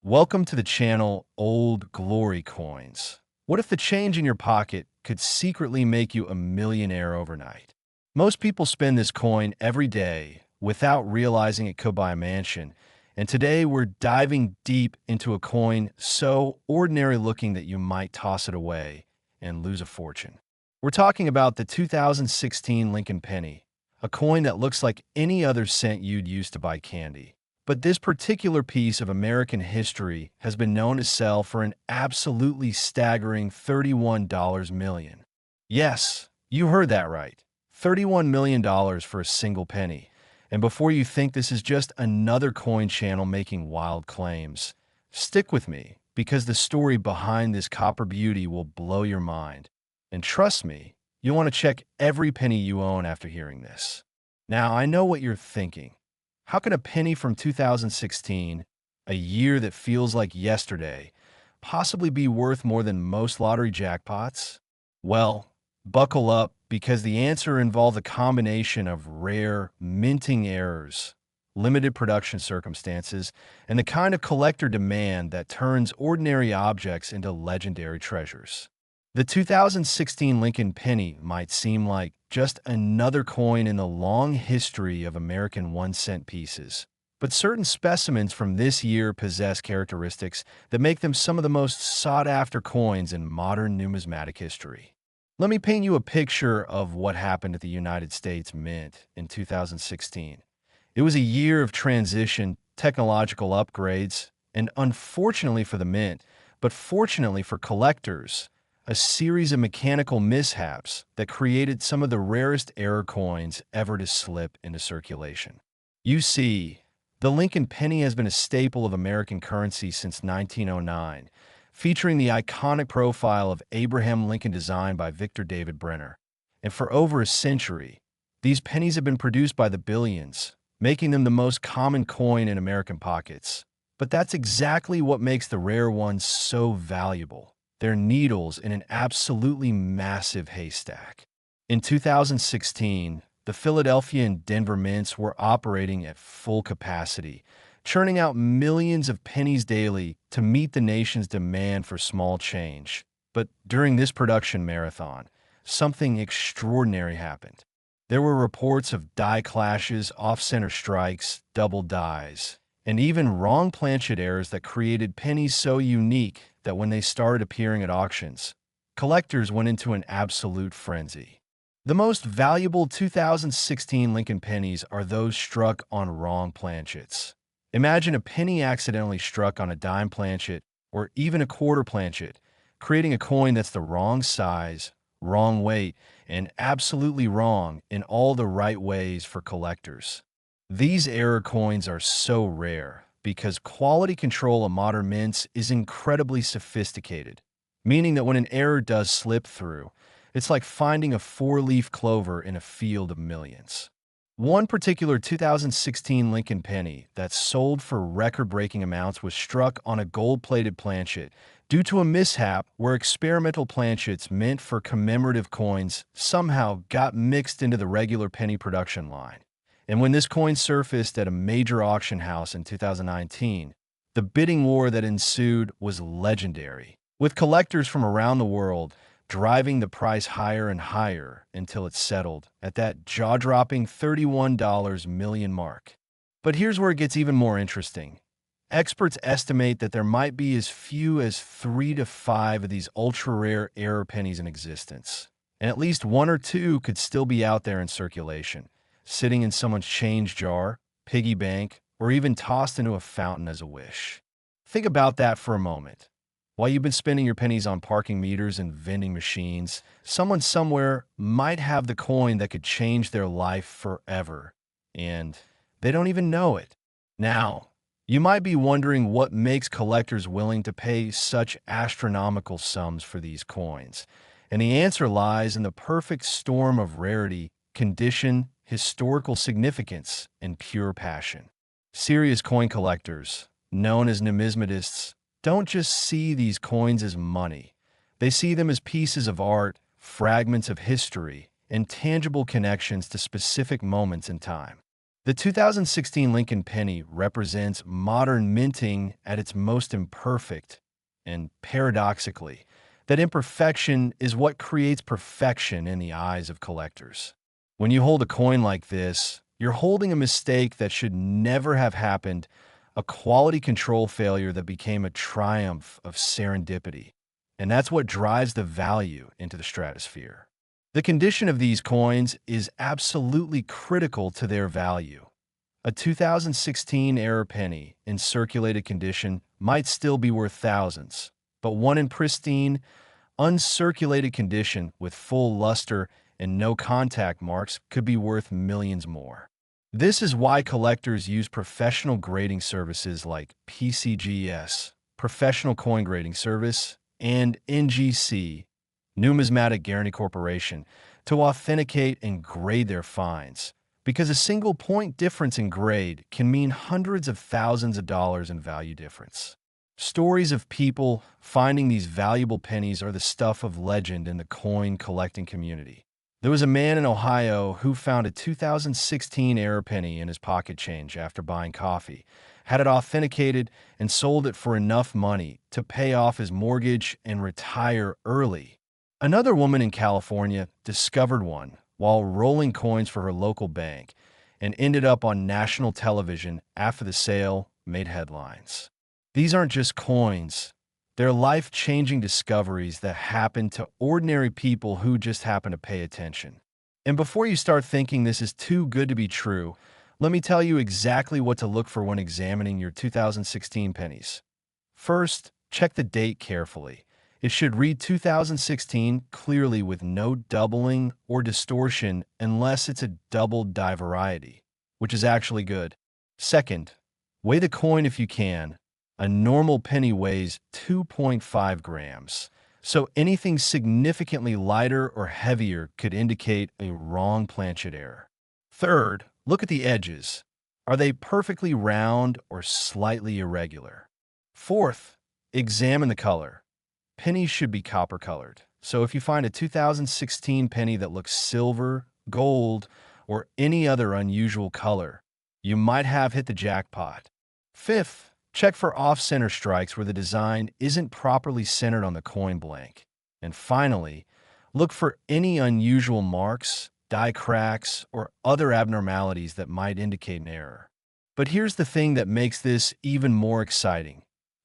Welcome to the channel Old Glory Coins. What if the change in your pocket could secretly make you a millionaire overnight? Most people spend this coin every day without realizing it could buy a mansion. And today we're diving deep into a coin so ordinary looking that you might toss it away and lose a fortune. We're talking about the 2016 Lincoln Penny, a coin that looks like any other cent you'd use to buy candy. But this particular piece of American history has been known to sell for an absolutely staggering $31 million. Yes, you heard that right. $31 million for a single penny. And before you think this is just another coin channel making wild claims, stick with me because the story behind this copper beauty will blow your mind. And trust me, you'll want to check every penny you own after hearing this. Now, I know what you're thinking. How can a penny from 2016, a year that feels like yesterday, possibly be worth more than most lottery jackpots? Well, buckle up because the answer involves a combination of rare minting errors, limited production circumstances, and the kind of collector demand that turns ordinary objects into legendary treasures. The 2016 Lincoln Penny might seem like just another coin in the long history of American 1-cent pieces. But certain specimens from this year possess characteristics that make them some of the most sought-after coins in modern numismatic history. Let me paint you a picture of what happened at the United States Mint in 2016. It was a year of transition, technological upgrades, and unfortunately for the Mint, but fortunately for collectors, a series of mechanical mishaps that created some of the rarest error coins ever to slip into circulation. You see, the Lincoln Penny has been a staple of American currency since 1909, featuring the iconic profile of Abraham Lincoln designed by Victor David Brenner. And for over a century, these pennies have been produced by the billions, making them the most common coin in American pockets. But that's exactly what makes the rare ones so valuable. They're needles in an absolutely massive haystack. In 2016, the Philadelphia and Denver mints were operating at full capacity, churning out millions of pennies daily to meet the nation's demand for small change. But during this production marathon, something extraordinary happened. There were reports of die clashes, off-center strikes, double dies, and even wrong planchet errors that created pennies so unique that when they started appearing at auctions, collectors went into an absolute frenzy. The most valuable 2016 Lincoln pennies are those struck on wrong planchets. Imagine a penny accidentally struck on a dime planchet or even a quarter planchet, creating a coin that's the wrong size, wrong weight, and absolutely wrong in all the right ways for collectors. These error coins are so rare because quality control of modern mints is incredibly sophisticated, meaning that when an error does slip through, it's like finding a four-leaf clover in a field of millions. One particular 2016 Lincoln Penny that sold for record-breaking amounts was struck on a gold-plated planchet due to a mishap where experimental planchets meant for commemorative coins somehow got mixed into the regular penny production line. And when this coin surfaced at a major auction house in 2019, the bidding war that ensued was legendary, with collectors from around the world driving the price higher and higher until it settled at that jaw-dropping $31 million mark. But here's where it gets even more interesting. Experts estimate that there might be as few as 3 to 5 of these ultra-rare error pennies in existence, and at least 1 or 2 could still be out there in circulation, sitting in someone's change jar, piggy bank, or even tossed into a fountain as a wish. Think about that for a moment. While you've been spending your pennies on parking meters and vending machines, someone somewhere might have the coin that could change their life forever, and they don't even know it. Now, you might be wondering what makes collectors willing to pay such astronomical sums for these coins, and the answer lies in the perfect storm of rarity, condition, historical significance, and pure passion. Serious coin collectors, known as numismatists, don't just see these coins as money. They see them as pieces of art, fragments of history, and tangible connections to specific moments in time. The 2016 Lincoln Penny represents modern minting at its most imperfect, and paradoxically, that imperfection is what creates perfection in the eyes of collectors. When you hold a coin like this, you're holding a mistake that should never have happened, a quality control failure that became a triumph of serendipity. And that's what drives the value into the stratosphere. The condition of these coins is absolutely critical to their value. A 2016 error penny in circulated condition might still be worth thousands, but one in pristine, uncirculated condition with full luster and no contact marks could be worth millions more. This is why collectors use professional grading services like PCGS, Professional Coin Grading Service, and NGC, Numismatic Guarantee Corporation, to authenticate and grade their finds, because a single point difference in grade can mean hundreds of thousands of dollars in value difference. Stories of people finding these valuable pennies are the stuff of legend in the coin collecting community. There was a man in Ohio who found a 2016 error penny in his pocket change after buying coffee, had it authenticated, and sold it for enough money to pay off his mortgage and retire early. Another woman in California discovered one while rolling coins for her local bank and ended up on national television after the sale made headlines. These aren't just coins. They're life-changing discoveries that happen to ordinary people who just happen to pay attention. And before you start thinking this is too good to be true, let me tell you exactly what to look for when examining your 2016 pennies. First, check the date carefully. It should read 2016 clearly with no doubling or distortion unless it's a doubled die variety, which is actually good. Second, weigh the coin if you can. A normal penny weighs 2.5 grams, so anything significantly lighter or heavier could indicate a wrong planchet error. Third, look at the edges. Are they perfectly round or slightly irregular? Fourth, examine the color. Pennies should be copper-colored, so if you find a 2016 penny that looks silver, gold, or any other unusual color, you might have hit the jackpot. Fifth, check for off-center strikes where the design isn't properly centered on the coin blank. And finally, look for any unusual marks, die cracks, or other abnormalities that might indicate an error. But here's the thing that makes this even more exciting.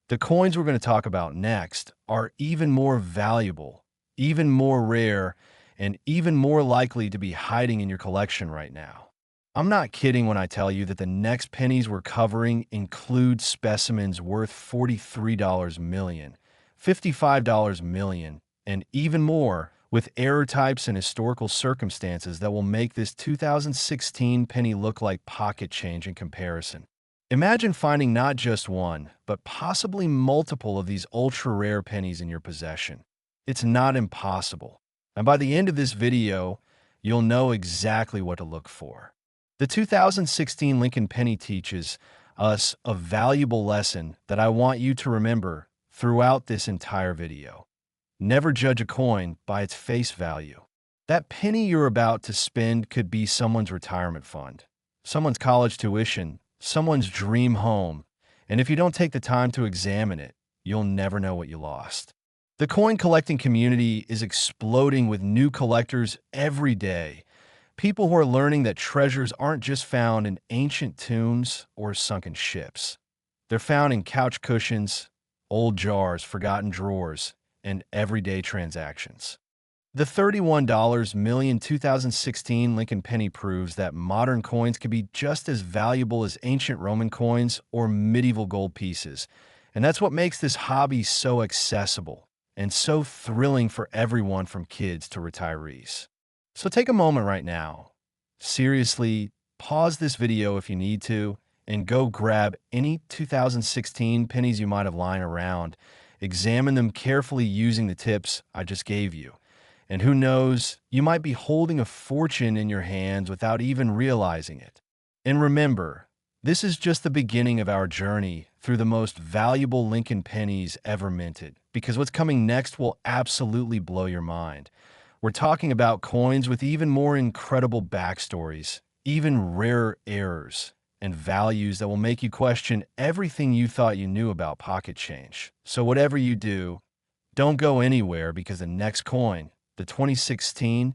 The coins we're going to talk about next are even more valuable, even more rare, and even more likely to be hiding in your collection right now. I'm not kidding when I tell you that the next pennies we're covering include specimens worth $43 million, $55 million, and even more, with error types and historical circumstances that will make this 2016 penny look like pocket change in comparison. Imagine finding not just one, but possibly multiple of these ultra-rare pennies in your possession. It's not impossible. And by the end of this video, you'll know exactly what to look for. The 2016 Lincoln Penny teaches us a valuable lesson that I want you to remember throughout this entire video. Never judge a coin by its face value. That penny you're about to spend could be someone's retirement fund, someone's college tuition, someone's dream home, and if you don't take the time to examine it, you'll never know what you lost. The coin collecting community is exploding with new collectors every day. People who are learning that treasures aren't just found in ancient tombs or sunken ships. They're found in couch cushions, old jars, forgotten drawers, and everyday transactions. The $31 million 2016 Lincoln Penny proves that modern coins can be just as valuable as ancient Roman coins or medieval gold pieces. And that's what makes this hobby so accessible and so thrilling for everyone from kids to retirees. So take a moment right now. Seriously, pause this video if you need to, and go grab any 2016 pennies you might have lying around. Examine them carefully using the tips I just gave you. And who knows, you might be holding a fortune in your hands without even realizing it. And remember, this is just the beginning of our journey through the most valuable Lincoln pennies ever minted, because what's coming next will absolutely blow your mind. We're talking about coins with even more incredible backstories, even rarer errors and values that will make you question everything you thought you knew about pocket change. So whatever you do, don't go anywhere because the next coin, the 2016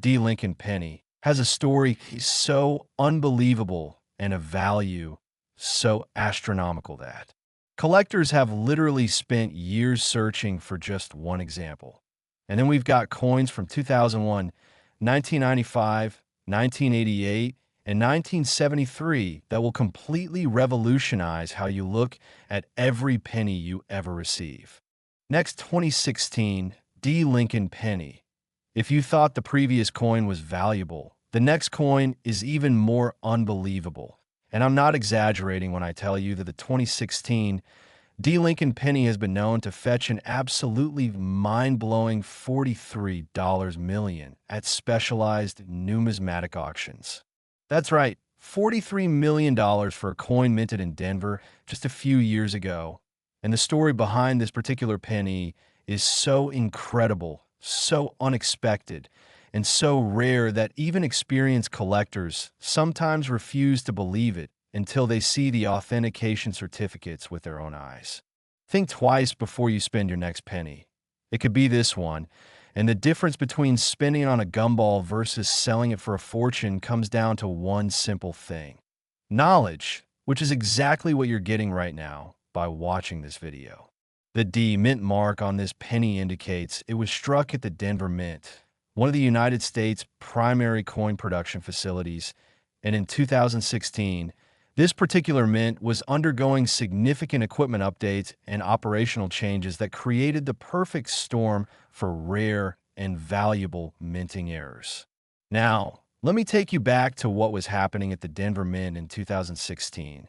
Lincoln Penny, has a story so unbelievable and a value so astronomical that collectors have literally spent years searching for just one example. And then we've got coins from 2001, 1995, 1988, and 1973 that will completely revolutionize how you look at every penny you ever receive. Next, 2016 Lincoln Penny. If you thought the previous coin was valuable, the next coin is even more unbelievable. And I'm not exaggerating when I tell you that the 2016 Lincoln Penny has been known to fetch an absolutely mind-blowing $43 million at specialized numismatic auctions. That's right, $43 million for a coin minted in Denver just a few years ago. And the story behind this particular penny is so incredible, so unexpected, and so rare that even experienced collectors sometimes refuse to believe it until they see the authentication certificates with their own eyes. Think twice before you spend your next penny. It could be this one, and the difference between spending it on a gumball versus selling it for a fortune comes down to one simple thing: knowledge, which is exactly what you're getting right now by watching this video. The D mint mark on this penny indicates it was struck at the Denver Mint, one of the United States' primary coin production facilities, and in 2016, this particular mint was undergoing significant equipment updates and operational changes that created the perfect storm for rare and valuable minting errors. Now, let me take you back to what was happening at the Denver Mint in 2016.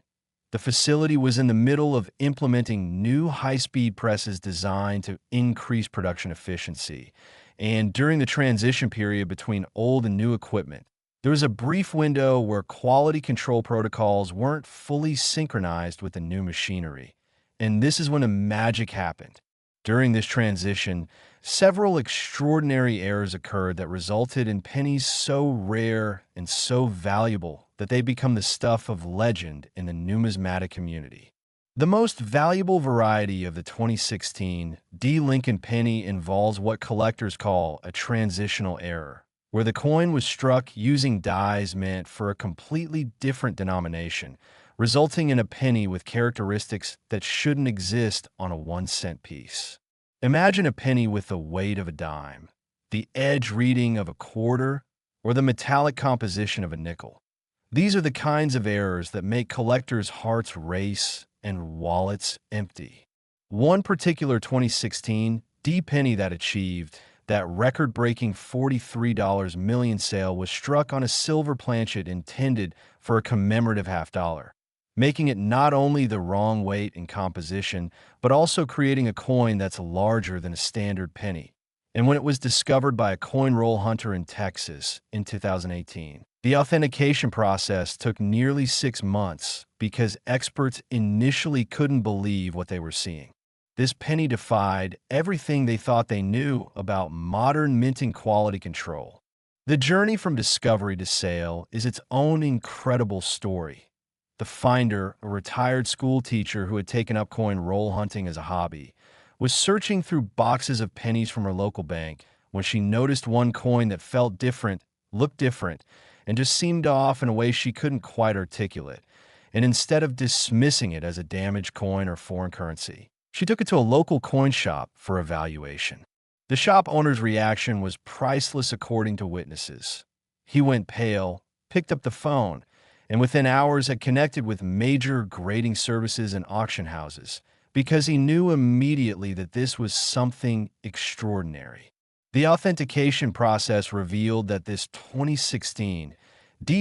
The facility was in the middle of implementing new high-speed presses designed to increase production efficiency. And during the transition period between old and new equipment, there was a brief window where quality control protocols weren't fully synchronized with the new machinery. And this is when a magic happened. During this transition, several extraordinary errors occurred that resulted in pennies so rare and so valuable that they become the stuff of legend in the numismatic community. The most valuable variety of the 2016 Lincoln Penny involves what collectors call a transitional error, where the coin was struck using dies meant for a completely different denomination, resulting in a penny with characteristics that shouldn't exist on a 1-cent piece. Imagine a penny with the weight of a dime, the edge reading of a quarter, or the metallic composition of a nickel. These are the kinds of errors that make collectors' hearts race and wallets empty. One particular 2016 penny that achieved that record-breaking $43 million sale was struck on a silver planchet intended for a commemorative half-dollar, making it not only the wrong weight and composition, but also creating a coin that's larger than a standard penny. And when it was discovered by a coin roll hunter in Texas in 2018, the authentication process took nearly 6 months because experts initially couldn't believe what they were seeing. This penny defied everything they thought they knew about modern minting quality control. The journey from discovery to sale is its own incredible story. The finder, a retired school teacher who had taken up coin roll hunting as a hobby, was searching through boxes of pennies from her local bank when she noticed one coin that felt different, looked different, and just seemed off in a way she couldn't quite articulate. And instead of dismissing it as a damaged coin or foreign currency, she took it to a local coin shop for evaluation. The shop owner's reaction was priceless according to witnesses. He went pale, picked up the phone, and within hours had connected with major grading services and auction houses because he knew immediately that this was something extraordinary. The authentication process revealed that this 2016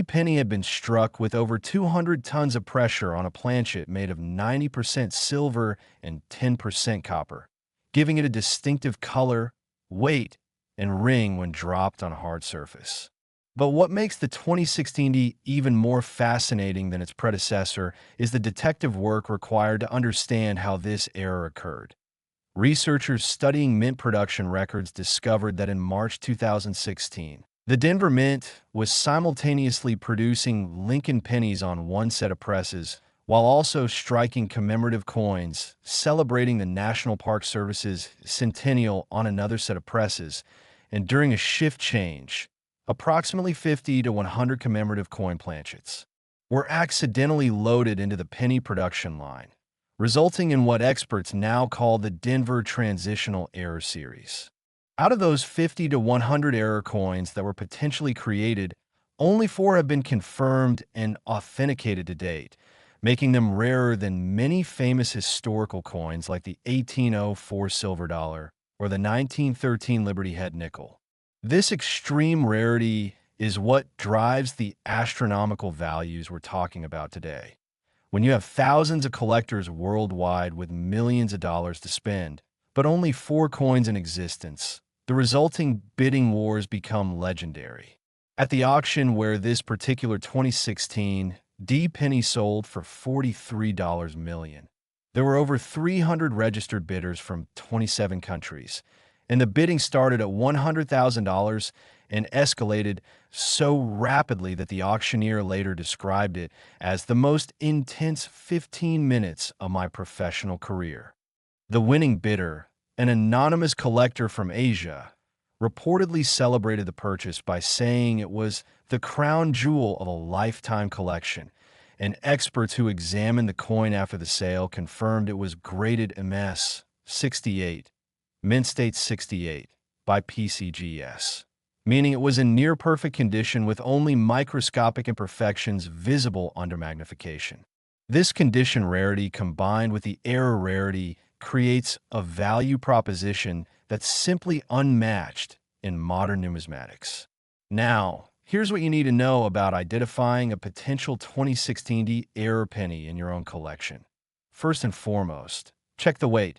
penny had been struck with over 200 tons of pressure on a planchet made of 90% silver and 10% copper, giving it a distinctive color, weight, and ring when dropped on a hard surface. But what makes the 2016 even more fascinating than its predecessor is the detective work required to understand how this error occurred. Researchers studying mint production records discovered that in March 2016, The Denver Mint was simultaneously producing Lincoln Pennies on one set of presses while also striking commemorative coins, celebrating the National Park Service's centennial on another set of presses, and during a shift change, approximately 50 to 100 commemorative coin planchets were accidentally loaded into the penny production line, resulting in what experts now call the Denver Transitional Error Series. Out of those 50 to 100 error coins that were potentially created, only 4 have been confirmed and authenticated to date, making them rarer than many famous historical coins like the 1804 silver dollar or the 1913 Liberty Head nickel. This extreme rarity is what drives the astronomical values we're talking about today. When you have thousands of collectors worldwide with millions of dollars to spend, but only 4 coins in existence, the resulting bidding wars become legendary. At the auction where this particular 2016 D penny sold for $43 million, there were over 300 registered bidders from 27 countries, and the bidding started at $100,000 and escalated so rapidly that the auctioneer later described it as the most intense 15 minutes of my professional career. The winning bidder, an anonymous collector from Asia, reportedly celebrated the purchase by saying it was the crown jewel of a lifetime collection, and experts who examined the coin after the sale confirmed it was graded MS 68, Mint State 68, by PCGS, meaning it was in near-perfect condition with only microscopic imperfections visible under magnification. This condition rarity combined with the error rarity creates a value proposition that's simply unmatched in modern numismatics. Now, here's what you need to know about identifying a potential 2016 D error penny in your own collection. First and foremost, check the weight.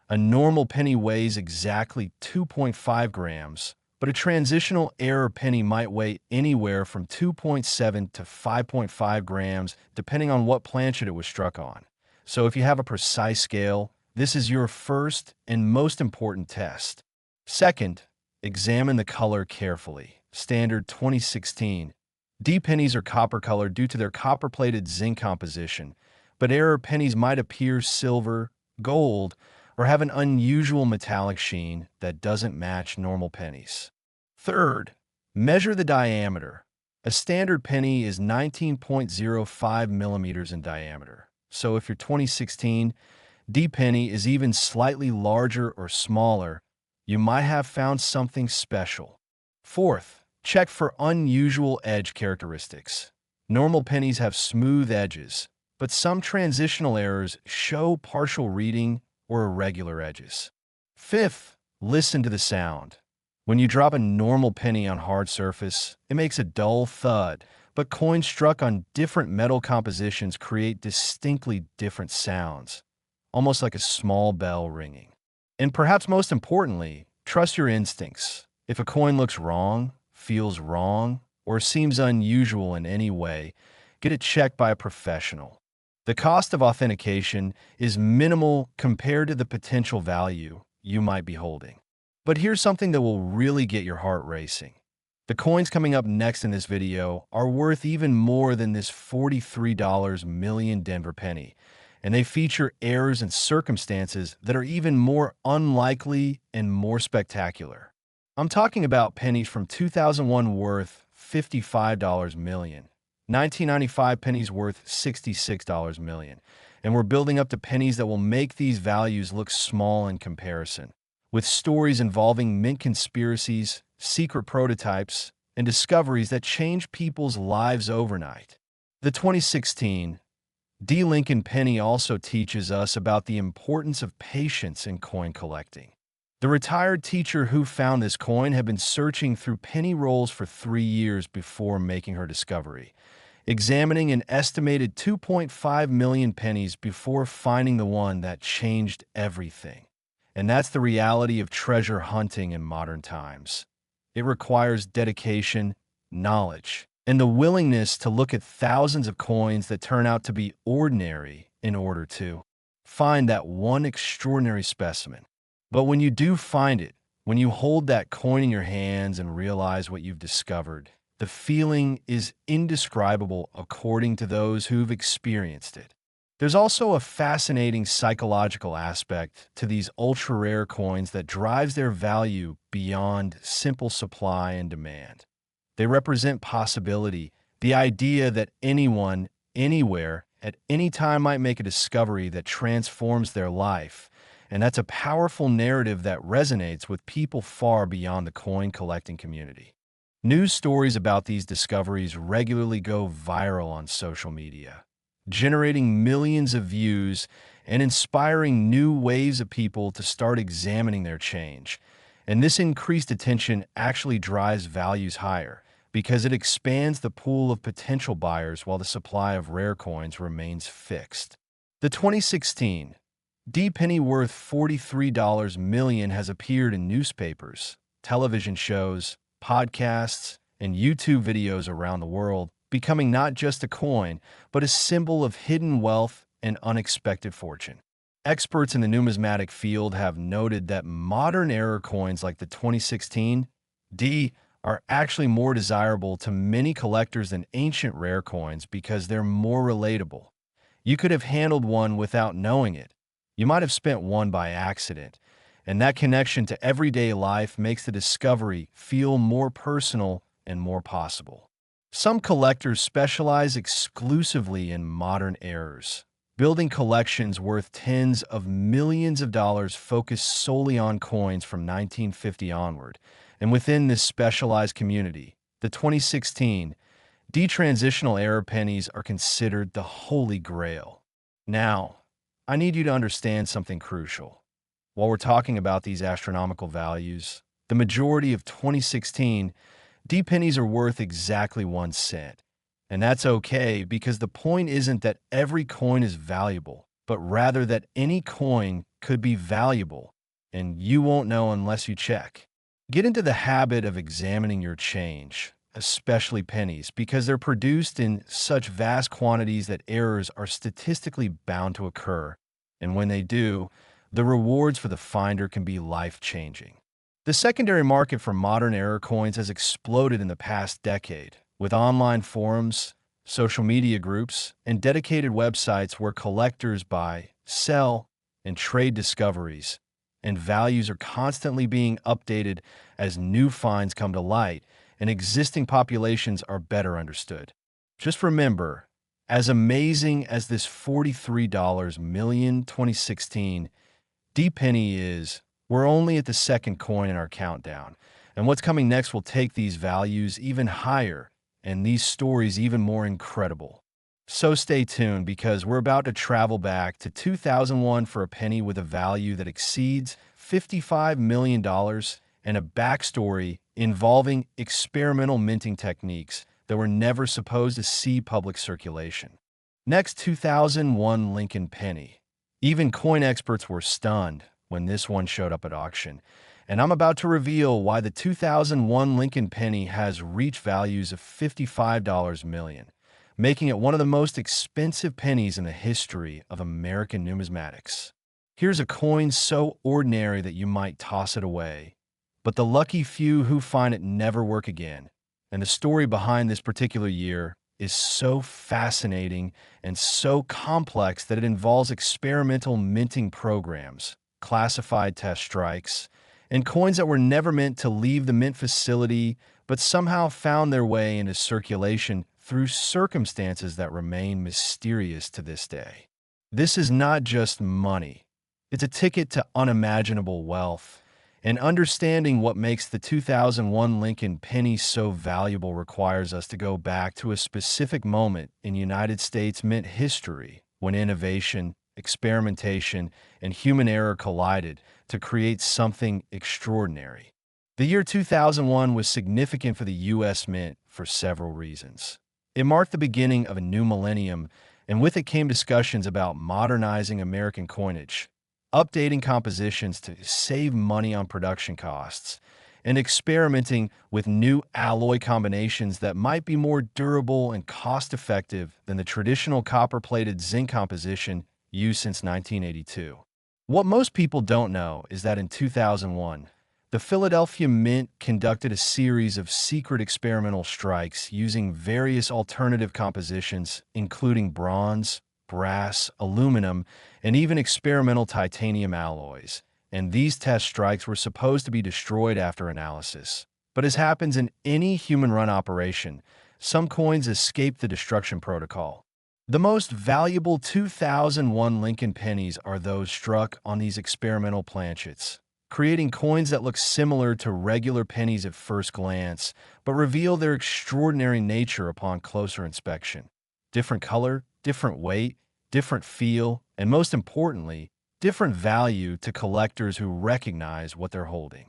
A normal penny weighs exactly 2.5 grams, but a transitional error penny might weigh anywhere from 2.7 to 5.5 grams depending on what planchet it was struck on. So if you have a precise scale, this is your first and most important test. Second, examine the color carefully. Standard 2016. D pennies are copper colored due to their copper-plated zinc composition, but error pennies might appear silver, gold, or have an unusual metallic sheen that doesn't match normal pennies. Third, measure the diameter. A standard penny is 19.05 millimeters in diameter. So if your 2016 D penny is even slightly larger or smaller, you might have found something special. Fourth, check for unusual edge characteristics. Normal pennies have smooth edges, but some transitional errors show partial reading or irregular edges. Fifth, listen to the sound. When you drop a normal penny on hard surface, it makes a dull thud, but coins struck on different metal compositions create distinctly different sounds, almost like a small bell ringing. And perhaps most importantly, trust your instincts. If a coin looks wrong, feels wrong, or seems unusual in any way, get it checked by a professional. The cost of authentication is minimal compared to the potential value you might be holding. But here's something that will really get your heart racing. The coins coming up next in this video are worth even more than this $43 million Denver penny, and they feature errors and circumstances that are even more unlikely and more spectacular. I'm talking about pennies from 2001 worth $55 million, 1995 pennies worth $66 million, and we're building up to pennies that will make these values look small in comparison, with stories involving mint conspiracies, secret prototypes, and discoveries that change people's lives overnight. The 2016 D. Lincoln Penny also teaches us about the importance of patience in coin collecting. The retired teacher who found this coin had been searching through penny rolls for 3 years before making her discovery, examining an estimated 2.5 million pennies before finding the one that changed everything. And that's the reality of treasure hunting in modern times. It requires dedication, knowledge, and the willingness to look at thousands of coins that turn out to be ordinary in order to find that one extraordinary specimen. But when you do find it, When you hold that coin in your hands and realize what you've discovered, the feeling is indescribable according to those who've experienced it. There's also a fascinating psychological aspect to these ultra-rare coins that drives their value beyond simple supply and demand. They represent possibility, the idea that anyone, anywhere, at any time might make a discovery that transforms their life. And that's a powerful narrative that resonates with people far beyond the coin collecting community. News stories about these discoveries regularly go viral on social media, generating millions of views and inspiring new waves of people to start examining their change. And this increased attention actually drives values higher because it expands the pool of potential buyers while the supply of rare coins remains fixed. The 2016 D penny worth $43 million has appeared in newspapers, television shows, podcasts, and YouTube videos around the world, becoming not just a coin, but a symbol of hidden wealth and unexpected fortune. Experts in the numismatic field have noted that modern era coins like the 2016 D are actually more desirable to many collectors than ancient rare coins because they're more relatable. You could have handled one without knowing it. You might have spent one by accident, and that connection to everyday life makes the discovery feel more personal and more possible. Some collectors specialize exclusively in modern eras, building collections worth tens of millions of dollars focused solely on coins from 1950 onward. And within this specialized community, the 2016 transitional era pennies are considered the holy grail. Now, I need you to understand something crucial. While we're talking about these astronomical values, the majority of 2016 D pennies are worth exactly 1 cent. And that's okay because the point isn't that every coin is valuable, but rather that any coin could be valuable, and you won't know unless you check. Get into the habit of examining your change, especially pennies, because they're produced in such vast quantities that errors are statistically bound to occur. And when they do, the rewards for the finder can be life-changing. The secondary market for modern era coins has exploded in the past decade, with online forums, social media groups, and dedicated websites where collectors buy, sell, and trade discoveries, and values are constantly being updated as new finds come to light and existing populations are better understood. Just remember, as amazing as this $43 million 2016 D penny is, we're only at the second coin in our countdown, and what's coming next will take these values even higher and these stories even more incredible. So stay tuned because we're about to travel back to 2001 for a penny with a value that exceeds $55 million and a backstory involving experimental minting techniques that were never supposed to see public circulation. Next, 2001 Lincoln Penny. Even coin experts were stunned when this one showed up at auction, and I'm about to reveal why the 2001 Lincoln Penny has reached values of $55 million, making it one of the most expensive pennies in the history of American numismatics. Here's a coin so ordinary that you might toss it away, but the lucky few who find it never work again. And the story behind this particular year is so fascinating and so complex that it involves experimental minting programs, classified test strikes, and coins that were never meant to leave the mint facility but somehow found their way into circulation through circumstances that remain mysterious to this day. This is not just money. It's a ticket to unimaginable wealth. And understanding what makes the 2001 Lincoln Penny so valuable requires us to go back to a specific moment in United States mint history when innovation, experimentation, and human error collided to create something extraordinary. The year 2001 was significant for the U.S. Mint for several reasons. It marked the beginning of a new millennium, and with it came discussions about modernizing American coinage, updating compositions to save money on production costs, and experimenting with new alloy combinations that might be more durable and cost-effective than the traditional copper-plated zinc composition used since 1982. What most people don't know is that in 2001, the The Philadelphia Mint conducted a series of secret experimental strikes using various alternative compositions, including bronze, brass, aluminum, and even experimental titanium alloys. And these test strikes were supposed to be destroyed after analysis. But as happens in any human-run operation, some coins escape the destruction protocol. The most valuable 2001 Lincoln Pennies are those struck on these experimental planchets, creating coins that look similar to regular pennies at first glance, but reveal their extraordinary nature upon closer inspection. Different color, different weight, different feel, and most importantly, different value to collectors who recognize what they're holding.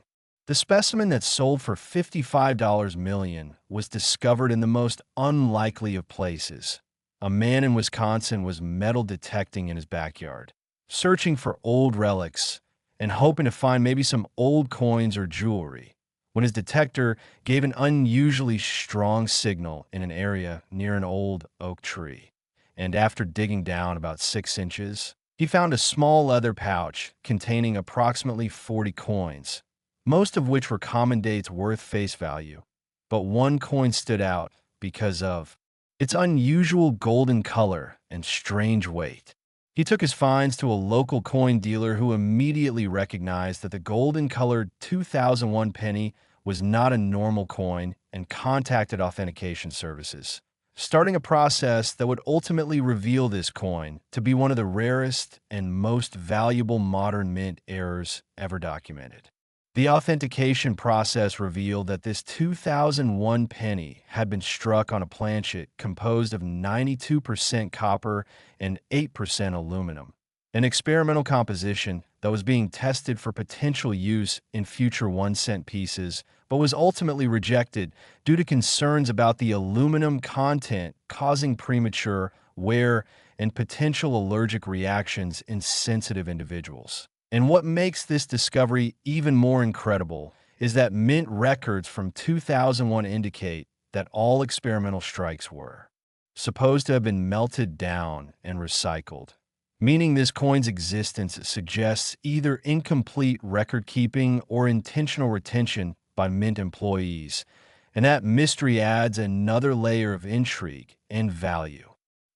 The specimen that sold for $55 million was discovered in the most unlikely of places. A man in Wisconsin was metal detecting in his backyard, searching for old relics and hoping to find maybe some old coins or jewelry, when his detector gave an unusually strong signal in an area near an old oak tree. And after digging down about 6 inches, he found a small leather pouch containing approximately 40 coins, most of which were common dates worth face value. But one coin stood out because of its unusual golden color and strange weight. He took his finds to a local coin dealer who immediately recognized that the golden-colored 2001 penny was not a normal coin and contacted authentication services, starting a process that would ultimately reveal this coin to be one of the rarest and most valuable modern mint errors ever documented. The authentication process revealed that this 2001 penny had been struck on a planchet composed of 92% copper and 8% aluminum, an experimental composition that was being tested for potential use in future 1-cent pieces, but was ultimately rejected due to concerns about the aluminum content causing premature wear and potential allergic reactions in sensitive individuals. And what makes this discovery even more incredible is that mint records from 2001 indicate that all experimental strikes were supposed to have been melted down and recycled, meaning this coin's existence suggests either incomplete record-keeping or intentional retention by mint employees, and that mystery adds another layer of intrigue and value.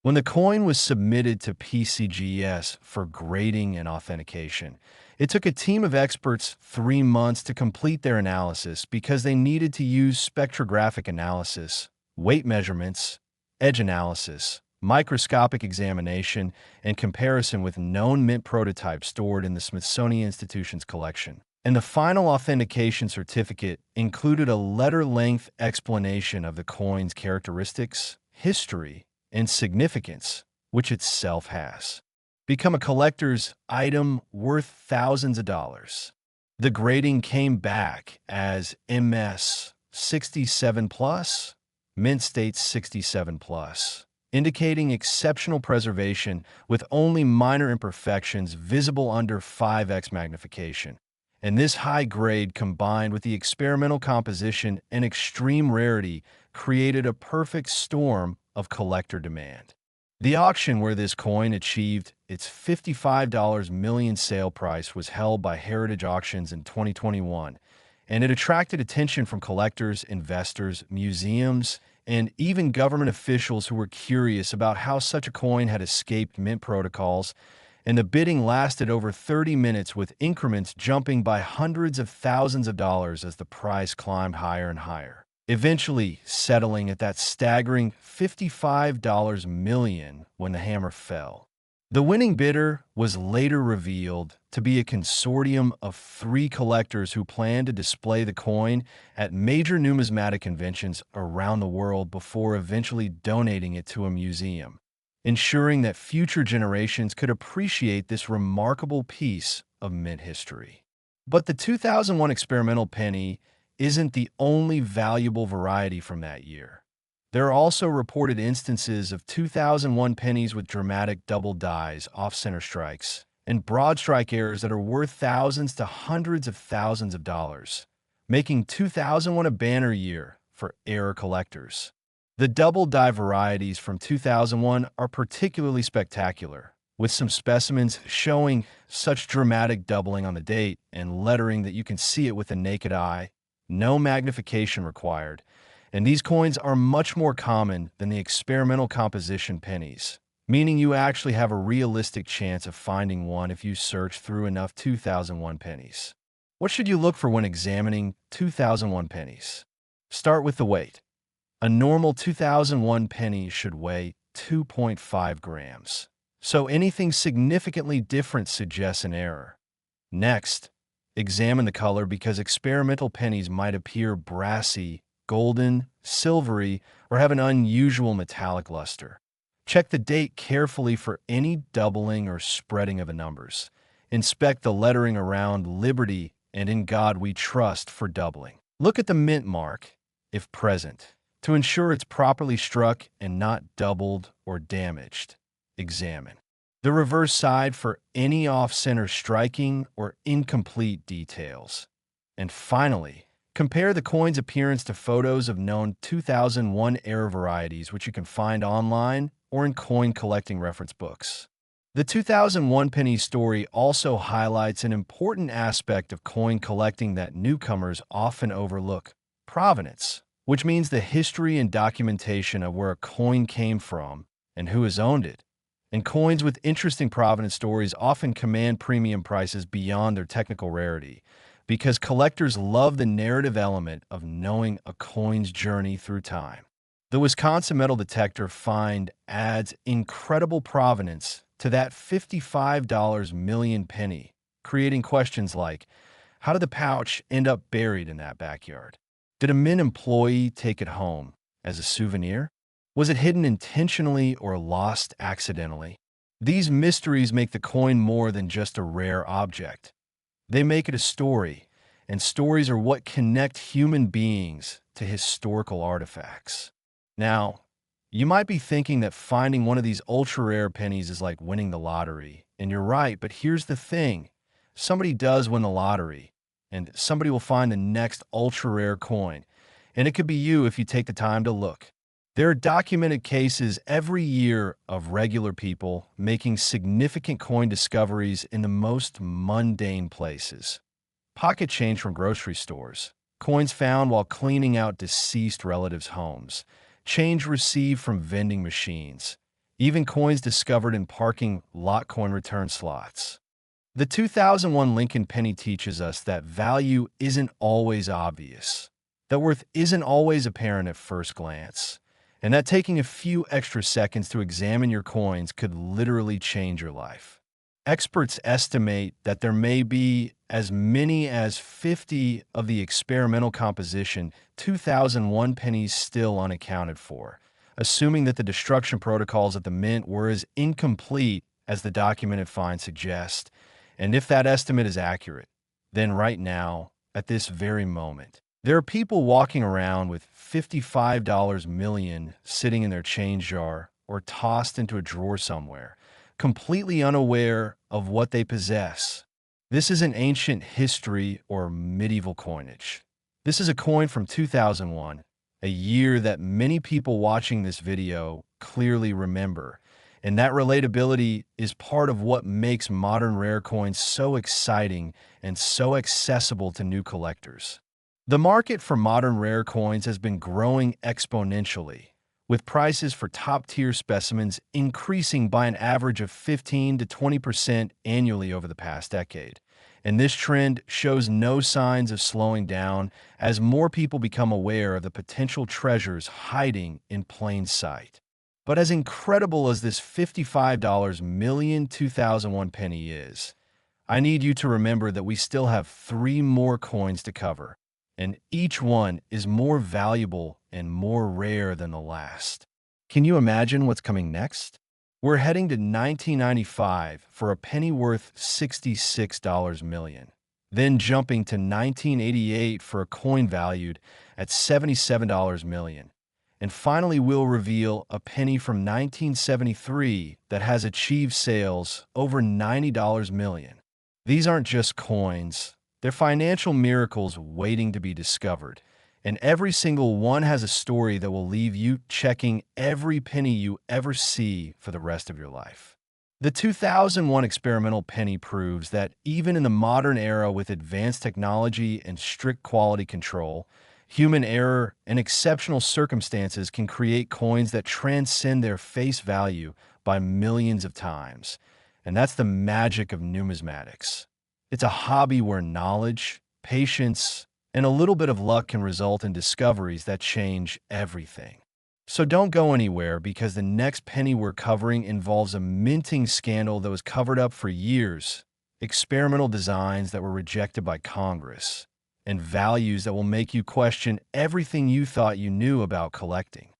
When the coin was submitted to PCGS for grading and authentication, it took a team of experts 3 months to complete their analysis because they needed to use spectrographic analysis, weight measurements, edge analysis, microscopic examination, and comparison with known mint prototypes stored in the Smithsonian Institution's collection. And the final authentication certificate included a letter-length explanation of the coin's characteristics, history, and significance, which itself has become a collector's item worth thousands of dollars. The grading came back as MS 67+, Mint states 67+, indicating exceptional preservation with only minor imperfections visible under 5x magnification. And this high grade, combined with the experimental composition and extreme rarity, created a perfect storm of collector demand. The auction where this coin achieved its $55 million sale price was held by Heritage Auctions in 2021, and it attracted attention from collectors, investors, museums, and even government officials who were curious about how such a coin had escaped mint protocols. And the bidding lasted over 30 minutes, with increments jumping by hundreds of thousands of dollars as the price climbed higher and higher, eventually settling at that staggering $55 million when the hammer fell. The winning bidder was later revealed to be a consortium of 3 collectors who planned to display the coin at major numismatic conventions around the world before eventually donating it to a museum, ensuring that future generations could appreciate this remarkable piece of mint history. But the 2001 experimental penny isn't the only valuable variety from that year. There are also reported instances of 2001 pennies with dramatic double dies, off-center strikes, and broad strike errors that are worth thousands to hundreds of thousands of dollars, making 2001 a banner year for error collectors. The double die varieties from 2001 are particularly spectacular, with some specimens showing such dramatic doubling on the date and lettering that you can see it with the naked eye. No magnification required. And these coins are much more common than the experimental composition pennies, meaning you actually have a realistic chance of finding one if you search through enough 2001 pennies. What should you look for when examining 2001 pennies? Start with the weight. A normal 2001 penny should weigh 2.5 grams, so anything significantly different suggests an error. Next, examine the color because experimental pennies might appear brassy, golden, silvery, or have an unusual metallic luster. Check the date carefully for any doubling or spreading of the numbers. Inspect the lettering around Liberty and In God We Trust for doubling. Look at the mint mark, if present, to ensure it's properly struck and not doubled or damaged. Examine the reverse side for any off-center striking or incomplete details. And finally, compare the coin's appearance to photos of known 2001 era varieties, which you can find online or in coin collecting reference books. The 2001 penny story also highlights an important aspect of coin collecting that newcomers often overlook: provenance, which means the history and documentation of where a coin came from and who has owned it. And coins with interesting provenance stories often command premium prices beyond their technical rarity, because collectors love the narrative element of knowing a coin's journey through time. The Wisconsin metal detector find adds incredible provenance to that $55 million penny, creating questions like, how did the pouch end up buried in that backyard? Did a mint employee take it home as a souvenir? Was it hidden intentionally or lost accidentally? These mysteries make the coin more than just a rare object. They make it a story, and stories are what connect human beings to historical artifacts. Now, you might be thinking that finding one of these ultra-rare pennies is like winning the lottery, and you're right, but here's the thing. Somebody does win the lottery, and somebody will find the next ultra-rare coin, and it could be you if you take the time to look. There are documented cases every year of regular people making significant coin discoveries in the most mundane places. Pocket change from grocery stores, coins found while cleaning out deceased relatives' homes, change received from vending machines, even coins discovered in parking lot coin return slots. The 2001 Lincoln Penny teaches us that value isn't always obvious, that worth isn't always apparent at first glance, and that taking a few extra seconds to examine your coins could literally change your life. Experts estimate that there may be as many as 50 of the experimental composition 2001 pennies still unaccounted for, assuming that the destruction protocols at the mint were as incomplete as the documented finds suggest. And if that estimate is accurate, then right now, at this very moment, there are people walking around with $55 million sitting in their change jar or tossed into a drawer somewhere, completely unaware of what they possess. This isn't ancient history or medieval coinage. This is a coin from 2001, a year that many people watching this video clearly remember. And that relatability is part of what makes modern rare coins so exciting and so accessible to new collectors. The market for modern rare coins has been growing exponentially, with prices for top-tier specimens increasing by an average of 15 to 20% annually over the past decade. And this trend shows no signs of slowing down as more people become aware of the potential treasures hiding in plain sight. But as incredible as this $55 million 2001 penny is, I need you to remember that we still have 3 more coins to cover, and each one is more valuable and more rare than the last. Can you imagine what's coming next? We're heading to 1995 for a penny worth $66 million, then jumping to 1988 for a coin valued at $77 million. And finally, we'll reveal a penny from 1973 that has achieved sales over $90 million. These aren't just coins, they're financial miracles waiting to be discovered. And every single one has a story that will leave you checking every penny you ever see for the rest of your life. The 2001 experimental penny proves that even in the modern era with advanced technology and strict quality control, human error and exceptional circumstances can create coins that transcend their face value by millions of times. And that's the magic of numismatics. It's a hobby where knowledge, patience, and a little bit of luck can result in discoveries that change everything. So don't go anywhere because the next penny we're covering involves a minting scandal that was covered up for years, experimental designs that were rejected by Congress, and values that will make you question everything you thought you knew about collecting.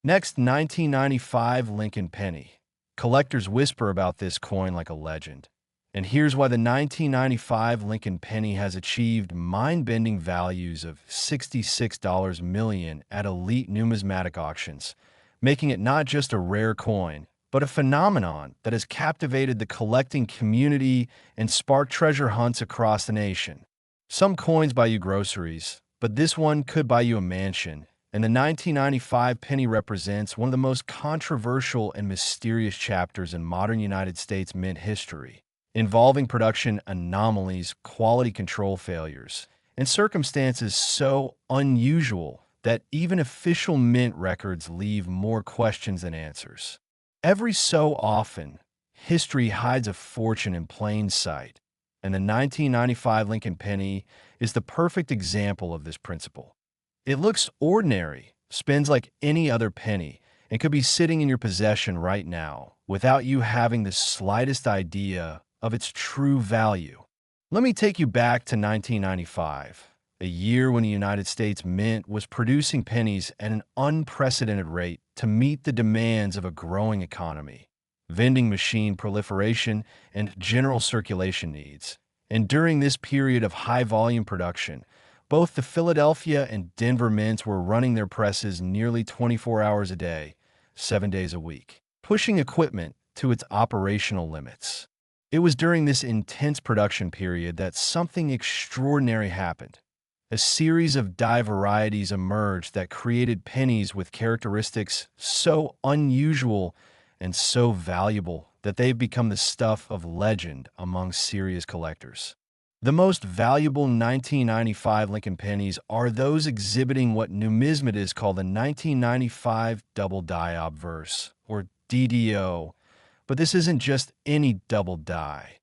Next, 1995 Lincoln Penny. Collectors whisper about this coin like a legend. And here's why the 1995 Lincoln Penny has achieved mind-bending values of $66 million at elite numismatic auctions, making it not just a rare coin, but a phenomenon that has captivated the collecting community and sparked treasure hunts across the nation. Some coins buy you groceries, but this one could buy you a mansion, and the 1995 penny represents one of the most controversial and mysterious chapters in modern United States mint history, involving production anomalies, quality control failures, and circumstances so unusual that even official mint records leave more questions than answers. Every so often, history hides a fortune in plain sight, and the 1995 Lincoln Penny is the perfect example of this principle. It looks ordinary, spins like any other penny, and could be sitting in your possession right now without you having the slightest idea of its true value. Let me take you back to 1995, a year when the United States Mint was producing pennies at an unprecedented rate to meet the demands of a growing economy, vending machine proliferation, and general circulation needs. And during this period of high-volume production, both the Philadelphia and Denver mints were running their presses nearly 24 hours a day, 7 days a week, pushing equipment to its operational limits. It was during this intense production period that something extraordinary happened. A series of die varieties emerged that created pennies with characteristics so unusual and so valuable that they've become the stuff of legend among serious collectors. The most valuable 1995 Lincoln pennies are those exhibiting what numismatists call the 1995 Doubled Die Obverse, or DDO. But this isn't just any double die.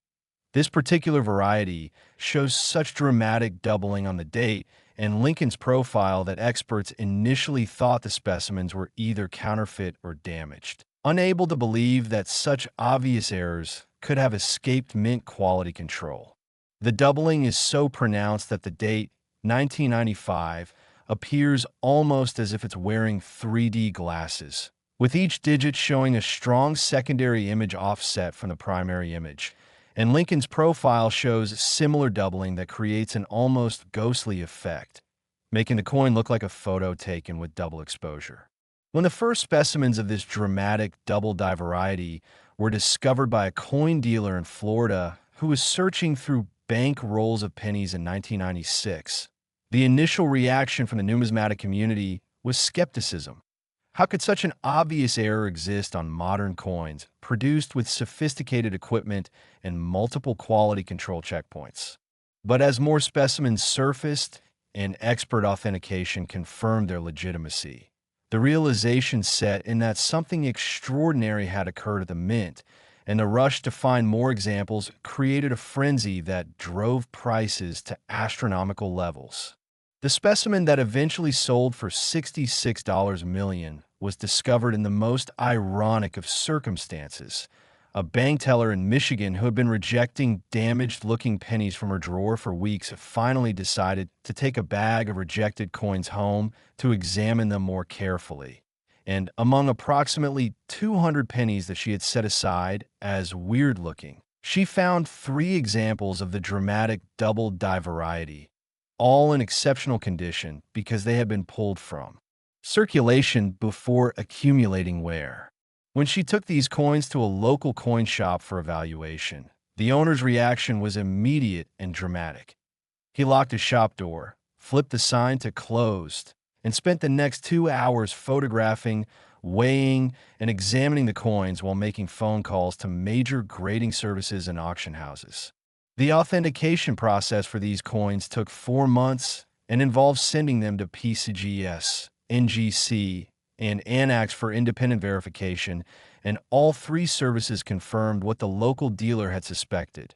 This particular variety shows such dramatic doubling on the date and Lincoln's profile that experts initially thought the specimens were either counterfeit or damaged, unable to believe that such obvious errors could have escaped mint quality control. The doubling is so pronounced that the date, 1995, appears almost as if it's wearing 3D glasses, with each digit showing a strong secondary image offset from the primary image. And Lincoln's profile shows similar doubling that creates an almost ghostly effect, making the coin look like a photo taken with double exposure. When the first specimens of this dramatic double die variety were discovered by a coin dealer in Florida who was searching through bank rolls of pennies in 1996, the initial reaction from the numismatic community was skepticism. How could such an obvious error exist on modern coins, produced with sophisticated equipment and multiple quality control checkpoints? But as more specimens surfaced and expert authentication confirmed their legitimacy, the realization set in that something extraordinary had occurred at the mint, and the rush to find more examples created a frenzy that drove prices to astronomical levels. The specimen that eventually sold for $66 million was discovered in the most ironic of circumstances. A bank teller in Michigan who had been rejecting damaged-looking pennies from her drawer for weeks finally decided to take a bag of rejected coins home to examine them more carefully. And among approximately 200 pennies that she had set aside as weird-looking, she found 3 examples of the dramatic double die variety, all in exceptional condition because they had been pulled from circulation before accumulating wear. When she took these coins to a local coin shop for evaluation, the owner's reaction was immediate and dramatic. He locked his shop door, flipped the sign to closed, and spent the next 2 hours photographing weighing, and examining the coins while making phone calls to major grading services and auction houses. The authentication process for these coins took 4 months and involved sending them to PCGS, NGC, and ANAX for independent verification, and all three services confirmed what the local dealer had suspected.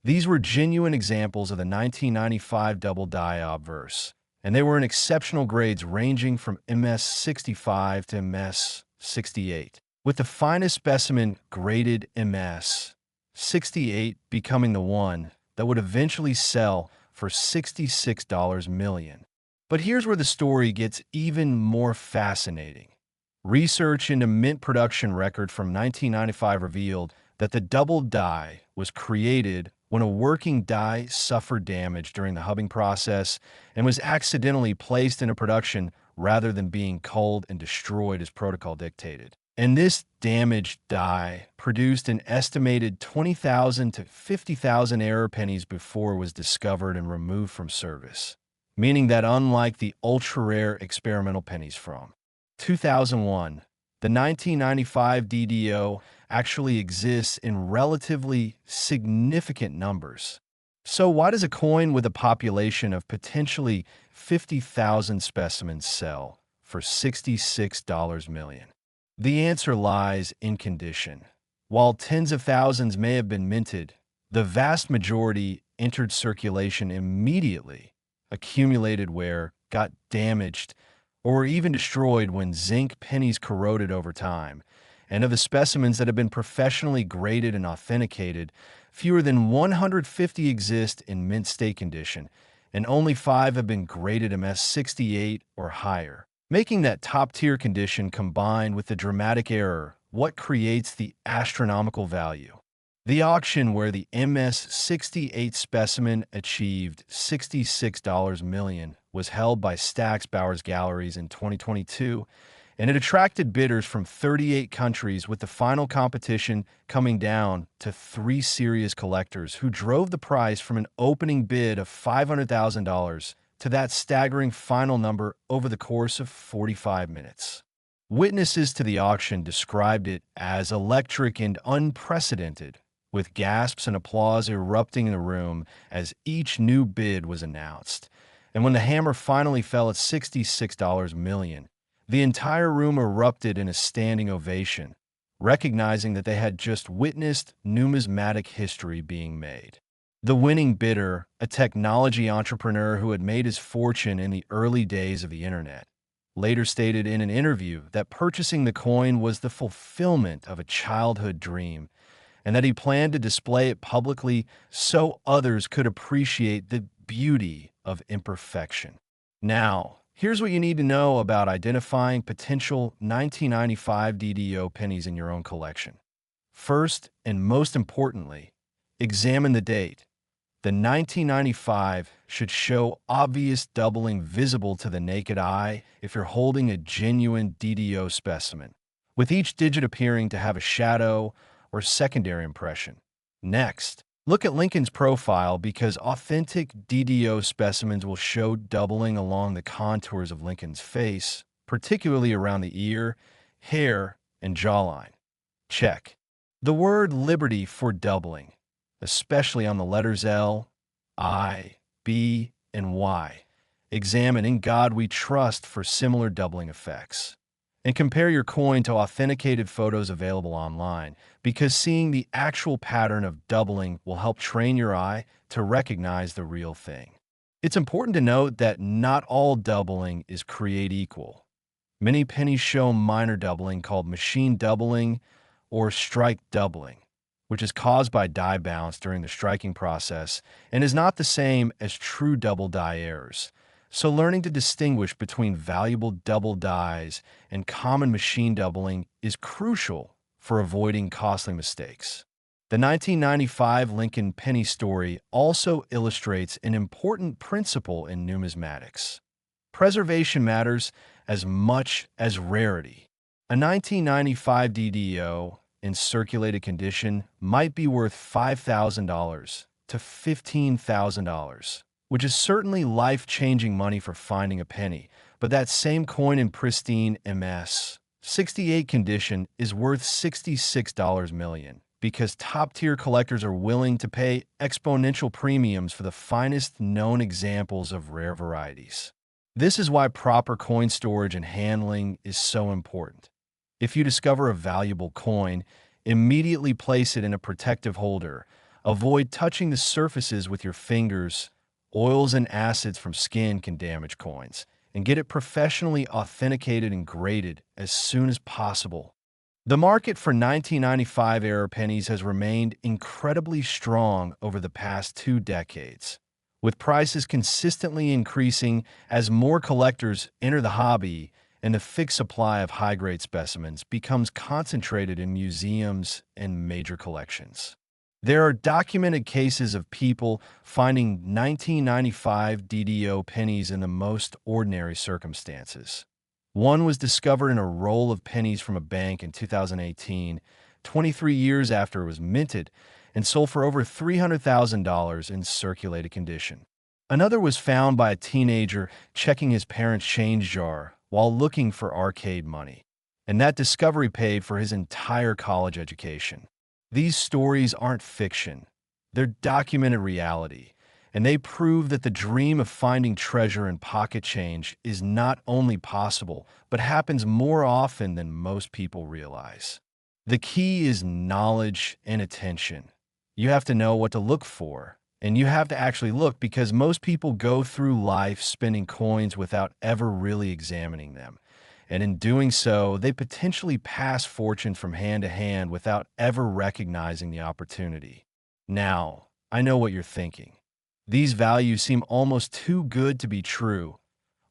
These were genuine examples of the 1995 Doubled Die Obverse, and they were in exceptional grades ranging from MS-65 to MS-68, with the finest specimen graded MS-68 becoming the one that would eventually sell for $66 million. But here's where the story gets even more fascinating. Research into mint production record from 1995 revealed that the doubled die was created when a working die suffered damage during the hubbing process and was accidentally placed into production rather than being culled and destroyed as protocol dictated. And this damaged die produced an estimated 20,000 to 50,000 error pennies before it was discovered and removed from service, meaning that unlike the ultra-rare experimental pennies from 2001, the 1995 DDO actually exists in relatively significant numbers. So why does a coin with a population of potentially 50,000 specimens sell for $66 million? The answer lies in condition. While tens of thousands may have been minted, the vast majority entered circulation immediately, accumulated wear, got damaged, or even destroyed when zinc pennies corroded over time. And of the specimens that have been professionally graded and authenticated, fewer than 150 exist in mint state condition, and only 5 have been graded MS-68 or higher, making that top-tier condition combined with the dramatic error what creates the astronomical value. The auction where the MS-68 specimen achieved $66 million was held by Stack's Bowers Galleries in 2022, and it attracted bidders from 38 countries, with the final competition coming down to 3 serious collectors who drove the price from an opening bid of $500,000 to that staggering final number over the course of 45 minutes. Witnesses to the auction described it as electric and unprecedented, with gasps and applause erupting in the room as each new bid was announced. And when the hammer finally fell at $66 million, the entire room erupted in a standing ovation, recognizing that they had just witnessed numismatic history being made. The winning bidder, a technology entrepreneur who had made his fortune in the early days of the internet, later stated in an interview that purchasing the coin was the fulfillment of a childhood dream, and that he planned to display it publicly so others could appreciate the beauty of imperfection. Now, here's what you need to know about identifying potential 1995 DDO pennies in your own collection. First, and most importantly, examine the date. The 1995 should show obvious doubling visible to the naked eye if you're holding a genuine DDO specimen, with each digit appearing to have a shadow or secondary impression. Next, look at Lincoln's profile, because authentic DDO specimens will show doubling along the contours of Lincoln's face, particularly around the ear, hair, and jawline. Check the word Liberty for doubling, especially on the letters L, I, B, and Y. Examine In God We Trust for similar doubling effects. And compare your coin to authenticated photos available online, because seeing the actual pattern of doubling will help train your eye to recognize the real thing. It's important to note that not all doubling is created equal. Many pennies show minor doubling called machine doubling or strike doubling, which is caused by die bounce during the striking process and is not the same as true double die errors. So learning to distinguish between valuable double dies and common machine doubling is crucial for avoiding costly mistakes. The 1995 Lincoln penny story also illustrates an important principle in numismatics. Preservation matters as much as rarity. A 1995 DDO in circulated condition might be worth $5,000 to $15,000. Which is certainly life-changing money for finding a penny, but that same coin in pristine MS '68 condition is worth $66 million because top-tier collectors are willing to pay exponential premiums for the finest known examples of rare varieties. This is why proper coin storage and handling is so important. If you discover a valuable coin, immediately place it in a protective holder. Avoid touching the surfaces with your fingers. Oils and acids from skin can damage coins, and get it professionally authenticated and graded as soon as possible. The market for 1995-era pennies has remained incredibly strong over the past 2 decades, with prices consistently increasing as more collectors enter the hobby and the fixed supply of high-grade specimens becomes concentrated in museums and major collections. There are documented cases of people finding 1995 DDO pennies in the most ordinary circumstances. One was discovered in a roll of pennies from a bank in 2018, 23 years after it was minted, and sold for over $300,000 in circulated condition. Another was found by a teenager checking his parents' change jar while looking for arcade money, and that discovery paid for his entire college education. These stories aren't fiction. They're documented reality, and they prove that the dream of finding treasure in pocket change is not only possible, but happens more often than most people realize. The key is knowledge and attention. You have to know what to look for, and you have to actually look because most people go through life spending coins without ever really examining them. And in doing so, they potentially pass fortune from hand to hand without ever recognizing the opportunity. Now, I know what you're thinking. These values seem almost too good to be true,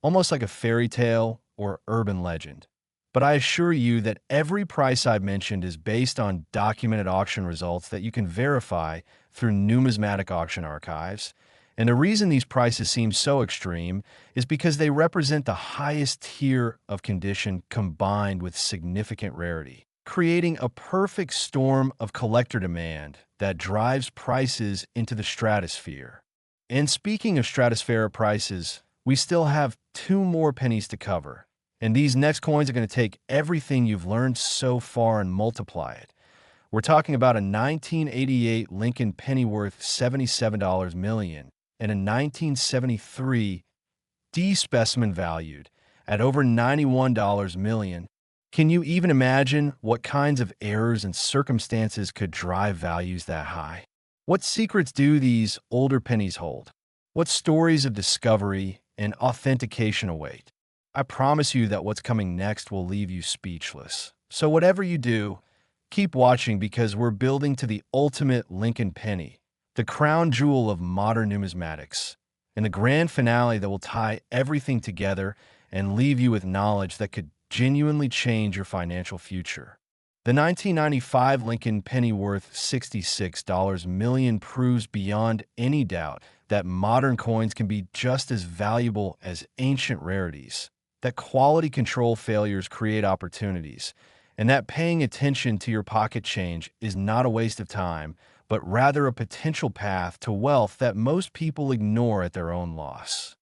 almost like a fairy tale or urban legend. But I assure you that every price I've mentioned is based on documented auction results that you can verify through numismatic auction archives. And the reason these prices seem so extreme is because they represent the highest tier of condition combined with significant rarity, creating a perfect storm of collector demand that drives prices into the stratosphere. And speaking of stratospheric prices, we still have 2 more pennies to cover. And these next coins are going to take everything you've learned so far and multiply it. We're talking about a 1988 Lincoln penny worth $77 million and a 1973 D specimen valued at over $91 million. Can you even imagine what kinds of errors and circumstances could drive values that high? What secrets do these older pennies hold? What stories of discovery and authentication await? I promise you that what's coming next will leave you speechless. So whatever you do, keep watching because we're building to the ultimate Lincoln penny, the crown jewel of modern numismatics, and the grand finale that will tie everything together and leave you with knowledge that could genuinely change your financial future. The 1995 Lincoln penny worth $66 million proves beyond any doubt that modern coins can be just as valuable as ancient rarities, that quality control failures create opportunities, and that paying attention to your pocket change is not a waste of time, but rather a potential path to wealth that most people ignore at their own loss.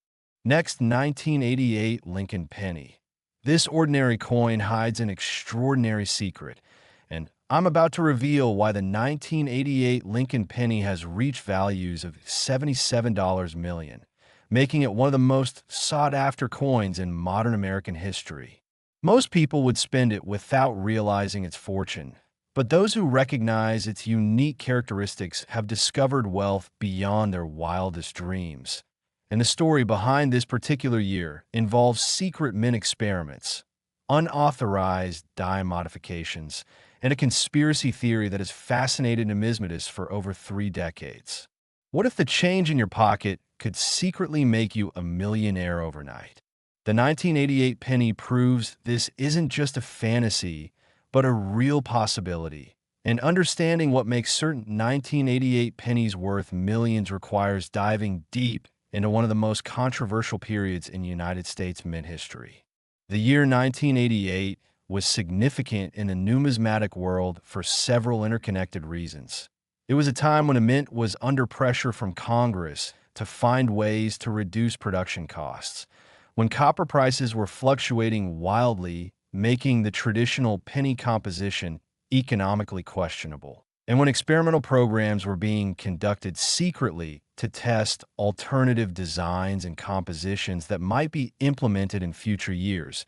Next, 1988 Lincoln penny. This ordinary coin hides an extraordinary secret, and I'm about to reveal why the 1988 Lincoln penny has reached values of $77 million, making it one of the most sought-after coins in modern American history. Most people would spend it without realizing its fortune, but those who recognize its unique characteristics have discovered wealth beyond their wildest dreams. And the story behind this particular year involves secret mint experiments, unauthorized die modifications, and a conspiracy theory that has fascinated numismatists for over 3 decades. What if the change in your pocket could secretly make you a millionaire overnight? The 1988 penny proves this isn't just a fantasy, but a real possibility. And understanding what makes certain 1988 pennies worth millions requires diving deep into one of the most controversial periods in United States mint history. The year 1988 was significant in the numismatic world for several interconnected reasons. It was a time when a mint was under pressure from Congress to find ways to reduce production costs. When copper prices were fluctuating wildly, making the traditional penny composition economically questionable. And when experimental programs were being conducted secretly to test alternative designs and compositions that might be implemented in future years.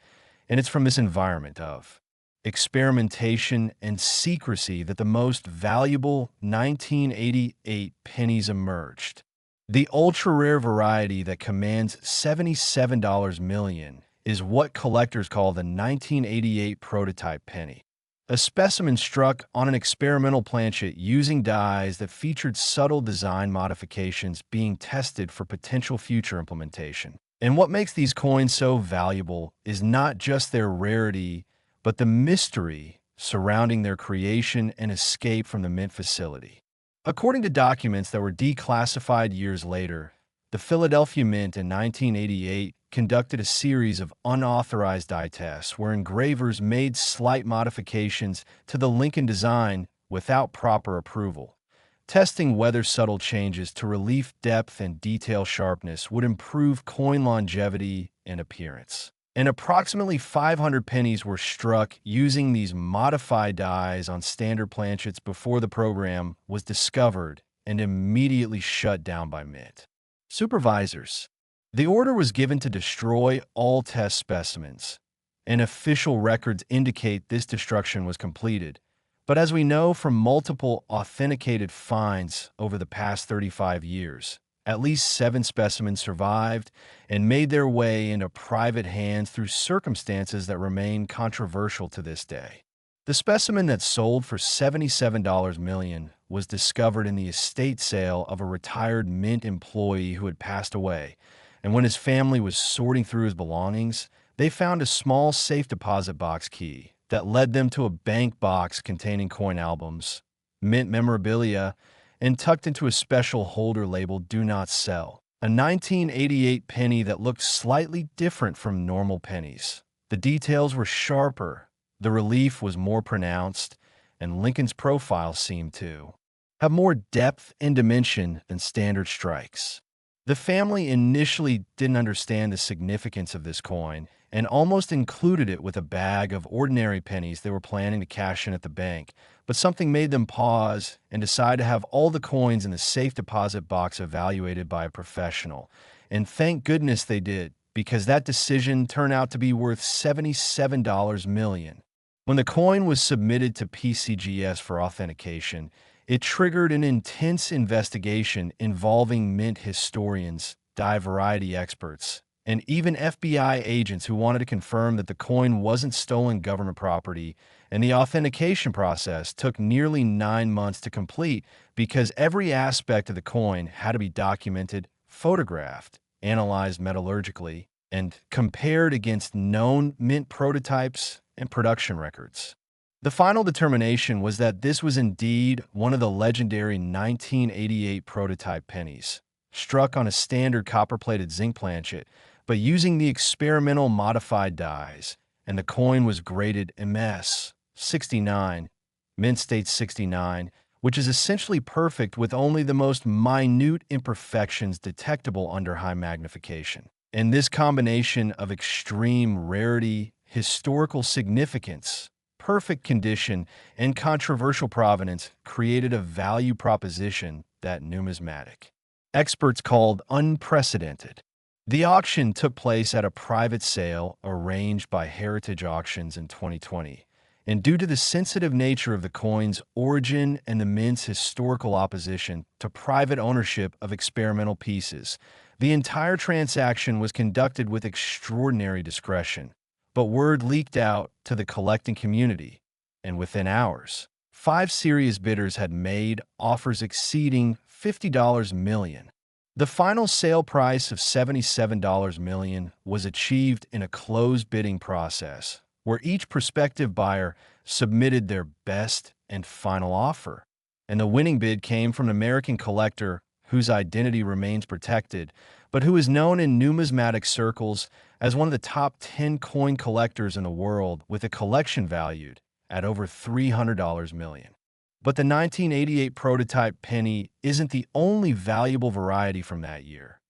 And it's from this environment of experimentation and secrecy that the most valuable 1988 pennies emerged. The ultra-rare variety that commands $77 million is what collectors call the 1988 prototype penny. A specimen struck on an experimental planchet using dies that featured subtle design modifications being tested for potential future implementation. And what makes these coins so valuable is not just their rarity, but the mystery surrounding their creation and escape from the mint facility. According to documents that were declassified years later, the Philadelphia Mint in 1988 conducted a series of unauthorized die tests where engravers made slight modifications to the Lincoln design without proper approval, testing whether subtle changes to relief depth and detail sharpness would improve coin longevity and appearance. And approximately 500 pennies were struck using these modified dies on standard planchets before the program was discovered and immediately shut down by Mint supervisors. The order was given to destroy all test specimens, and official records indicate this destruction was completed. But as we know from multiple authenticated finds over the past 35 years, at least 7 specimens survived and made their way into private hands through circumstances that remain controversial to this day. The specimen that sold for $77 million was discovered in the estate sale of a retired Mint employee who had passed away, and when his family was sorting through his belongings, they found a small safe deposit box key that led them to a bank box containing coin albums, Mint memorabilia, and tucked into a special holder labeled "Do Not Sell," a 1988 penny that looked slightly different from normal pennies. The details were sharper, the relief was more pronounced, and Lincoln's profile seemed to have more depth and dimension than standard strikes. The family initially didn't understand the significance of this coin and almost included it with a bag of ordinary pennies they were planning to cash in at the bank, but something made them pause and decide to have all the coins in the safe deposit box evaluated by a professional. And thank goodness they did, because that decision turned out to be worth $77 million. When the coin was submitted to PCGS for authentication, it triggered an intense investigation involving Mint historians, die variety experts, and even FBI agents who wanted to confirm that the coin wasn't stolen government property, and the authentication process took nearly 9 months to complete because every aspect of the coin had to be documented, photographed, analyzed metallurgically, and compared against known Mint prototypes and production records. The final determination was that this was indeed one of the legendary 1988 prototype pennies, struck on a standard copper-plated zinc planchet, but using the experimental modified dies, and the coin was graded MS 69, Mint states 69, which is essentially perfect with only the most minute imperfections detectable under high magnification. And this combination of extreme rarity, historical significance, perfect condition, and controversial provenance created a value proposition that numismatic experts called unprecedented. The auction took place at a private sale arranged by Heritage Auctions in 2020, and due to the sensitive nature of the coin's origin and the Mint's historical opposition to private ownership of experimental pieces, the entire transaction was conducted with extraordinary discretion. But word leaked out to the collecting community, and within hours, 5 serious bidders had made offers exceeding $50 million. The final sale price of $77 million was achieved in a closed bidding process, where each prospective buyer submitted their best and final offer, and the winning bid came from an American collector whose identity remains protected, but who is known in numismatic circles as one of the top 10 coin collectors in the world, with a collection valued at over $300 million. But the 1988 prototype penny isn't the only valuable variety from that year.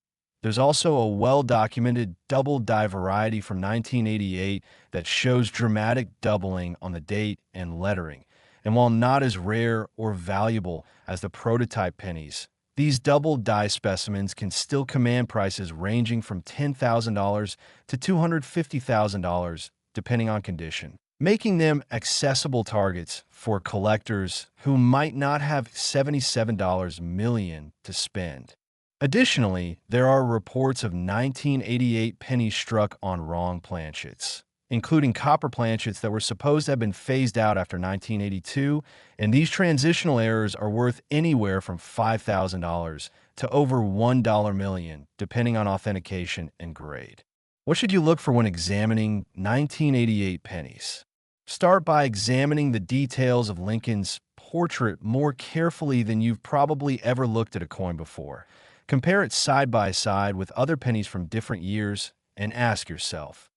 There's also a well-documented double die variety from 1988 that shows dramatic doubling on the date and lettering. And while not as rare or valuable as the prototype pennies, these double die specimens can still command prices ranging from $10,000 to $250,000, depending on condition, making them accessible targets for collectors who might not have $77 million to spend. Additionally, there are reports of 1988 pennies struck on wrong planchets, including copper planchets that were supposed to have been phased out after 1982, and these transitional errors are worth anywhere from $5,000 to over $1 million, depending on authentication and grade. What should you look for when examining 1988 pennies? Start by examining the details of Lincoln's portrait more carefully than you've probably ever looked at a coin before. Compare it side by side with other pennies from different years and ask yourself,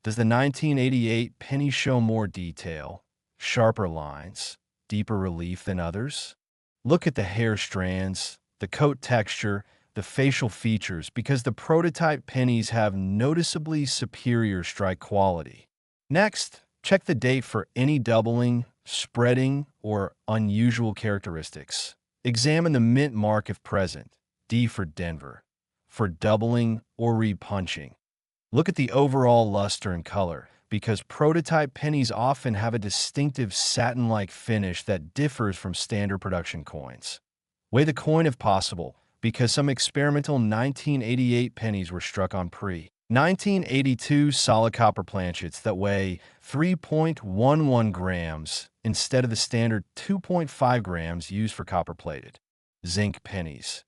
does the 1988 penny show more detail, sharper lines, deeper relief than others? Look at the hair strands, the coat texture, the facial features, because the prototype pennies have noticeably superior strike quality. Next, check the date for any doubling, spreading, or unusual characteristics. Examine the mint mark if present, D for Denver, for doubling or repunching. Look at the overall luster and color, because prototype pennies often have a distinctive satin-like finish that differs from standard production coins. Weigh the coin if possible, because some experimental 1988 pennies were struck on pre-1982 solid copper planchets that weigh 3.11 grams instead of the standard 2.5 grams used for copper-plated zinc pennies.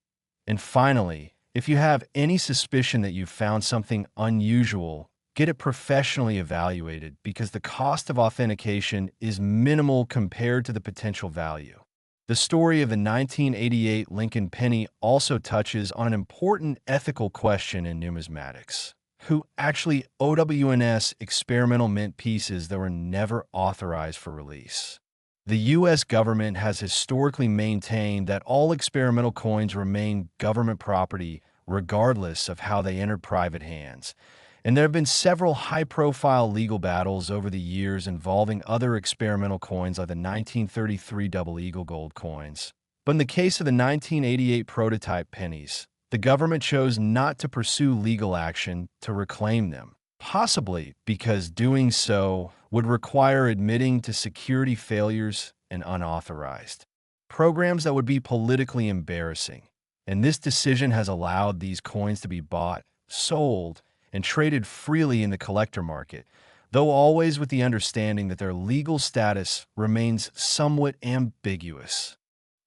And finally, if you have any suspicion that you've found something unusual, get it professionally evaluated because the cost of authentication is minimal compared to the potential value. The story of the 1988 Lincoln penny also touches on an important ethical question in numismatics. Who actually OWNS experimental mint pieces that were never authorized for release? The U.S. government has historically maintained that all experimental coins remain government property regardless of how they entered private hands. And there have been several high-profile legal battles over the years involving other experimental coins like the 1933 Double Eagle gold coins. But in the case of the 1988 prototype pennies, the government chose not to pursue legal action to reclaim them, possibly because doing so would require admitting to security failures and unauthorized programs that would be politically embarrassing. And this decision has allowed these coins to be bought, sold, and traded freely in the collector market, though always with the understanding that their legal status remains somewhat ambiguous.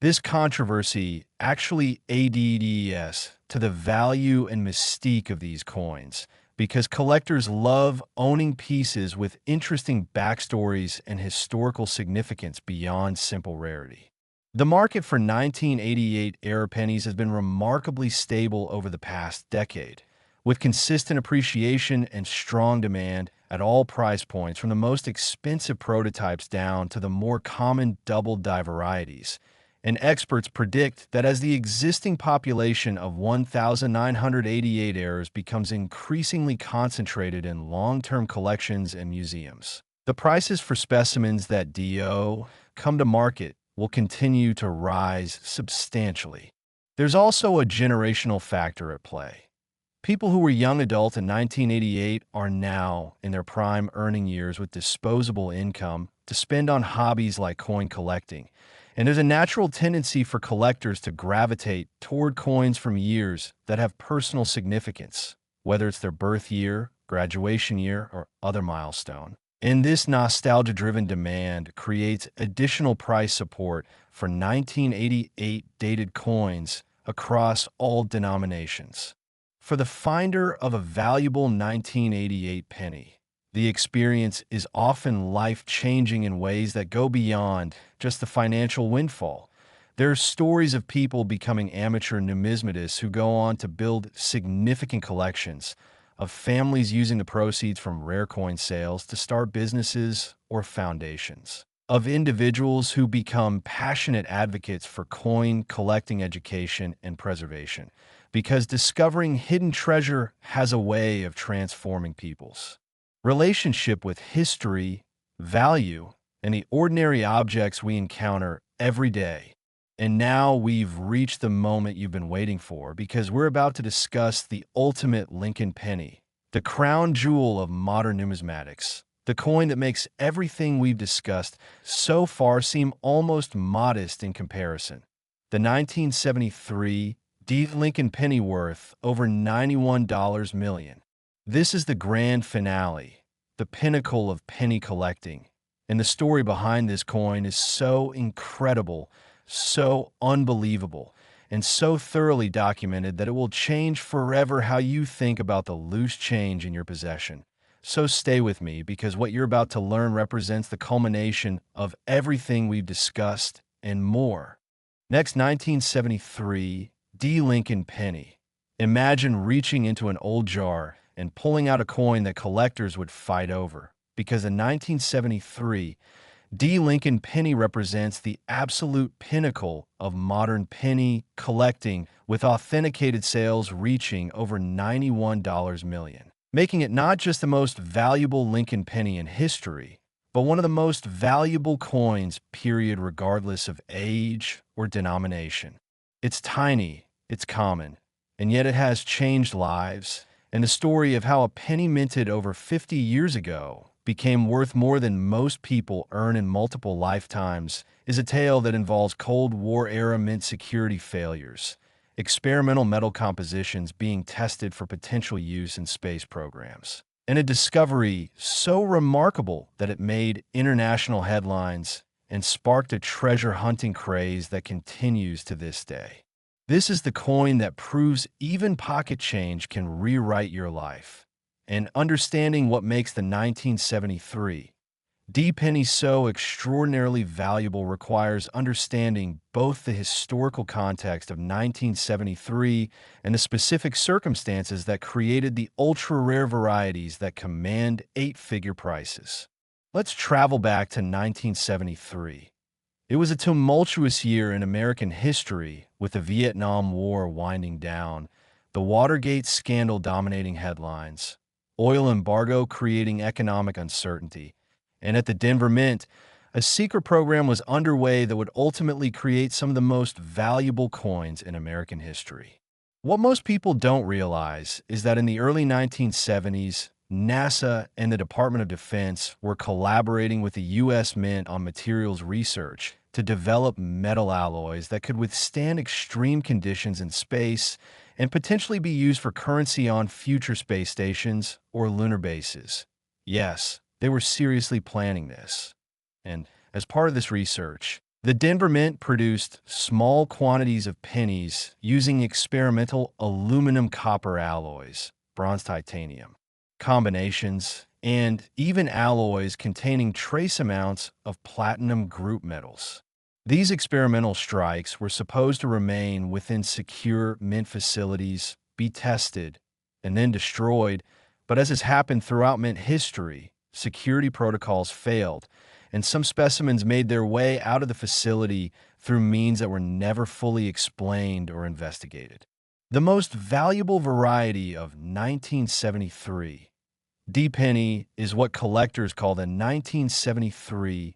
This controversy actually adds to the value and mystique of these coins, because collectors love owning pieces with interesting backstories and historical significance beyond simple rarity. The market for 1988 era pennies has been remarkably stable over the past decade, with consistent appreciation and strong demand at all price points, from the most expensive prototypes down to the more common double die varieties. And experts predict that as the existing population of 1,988 errors becomes increasingly concentrated in long-term collections and museums, the prices for specimens that DO come to market will continue to rise substantially. There's also a generational factor at play. People who were young adults in 1988 are now in their prime earning years with disposable income to spend on hobbies like coin collecting. And there's a natural tendency for collectors to gravitate toward coins from years that have personal significance, whether it's their birth year, graduation year, or other milestone. And this nostalgia-driven demand creates additional price support for 1988 dated coins across all denominations. For the finder of a valuable 1988 penny, the experience is often life-changing in ways that go beyond just the financial windfall. There are stories of people becoming amateur numismatists who go on to build significant collections, of families using the proceeds from rare coin sales to start businesses or foundations, of individuals who become passionate advocates for coin collecting education and preservation. because discovering hidden treasure has a way of transforming people's relationship with history, value, and the ordinary objects we encounter every day. And now we've reached the moment you've been waiting for, because we're about to discuss the ultimate Lincoln penny, the crown jewel of modern numismatics, the coin that makes everything we've discussed so far seem almost modest in comparison. The 1973 Lincoln penny worth over $91 million. This is the grand finale, the pinnacle of penny collecting. And the story behind this coin is so incredible, so unbelievable, and so thoroughly documented that it will change forever how you think about the loose change in your possession. So stay with me, because what you're about to learn represents the culmination of everything we've discussed and more. Next, 1973 Lincoln penny. Imagine reaching into an old jar and pulling out a coin that collectors would fight over, because the 1973 Lincoln penny represents the absolute pinnacle of modern penny collecting, with authenticated sales reaching over $91 million, making it not just the most valuable Lincoln penny in history, but one of the most valuable coins, period, regardless of age or denomination. It's tiny, it's common, and yet it has changed lives, and the story of how a penny minted over 50 years ago became worth more than most people earn in multiple lifetimes is a tale that involves Cold War-era mint security failures, experimental metal compositions being tested for potential use in space programs, and a discovery so remarkable that it made international headlines and sparked a treasure hunting craze that continues to this day. This is the coin that proves even pocket change can rewrite your life. And understanding what makes the 1973 penny so extraordinarily valuable requires understanding both the historical context of 1973 and the specific circumstances that created the ultra-rare varieties that command eight-figure prices. Let's travel back to 1973. It was a tumultuous year in American history, with the Vietnam War winding down, the Watergate scandal dominating headlines, oil embargo creating economic uncertainty, and at the Denver Mint, a secret program was underway that would ultimately create some of the most valuable coins in American history. What most people don't realize is that in the early 1970s, NASA and the Department of Defense were collaborating with the U.S. Mint on materials research to develop metal alloys that could withstand extreme conditions in space and potentially be used for currency on future space stations or lunar bases. Yes, they were seriously planning this. And as part of this research, the Denver Mint produced small quantities of pennies using experimental aluminum-copper alloys, bronze titanium, combinations, and even alloys containing trace amounts of platinum group metals. These experimental strikes were supposed to remain within secure mint facilities, be tested, and then destroyed, but as has happened throughout mint history, security protocols failed, and some specimens made their way out of the facility through means that were never fully explained or investigated. The most valuable variety of 1973 penny is what collectors call the 1973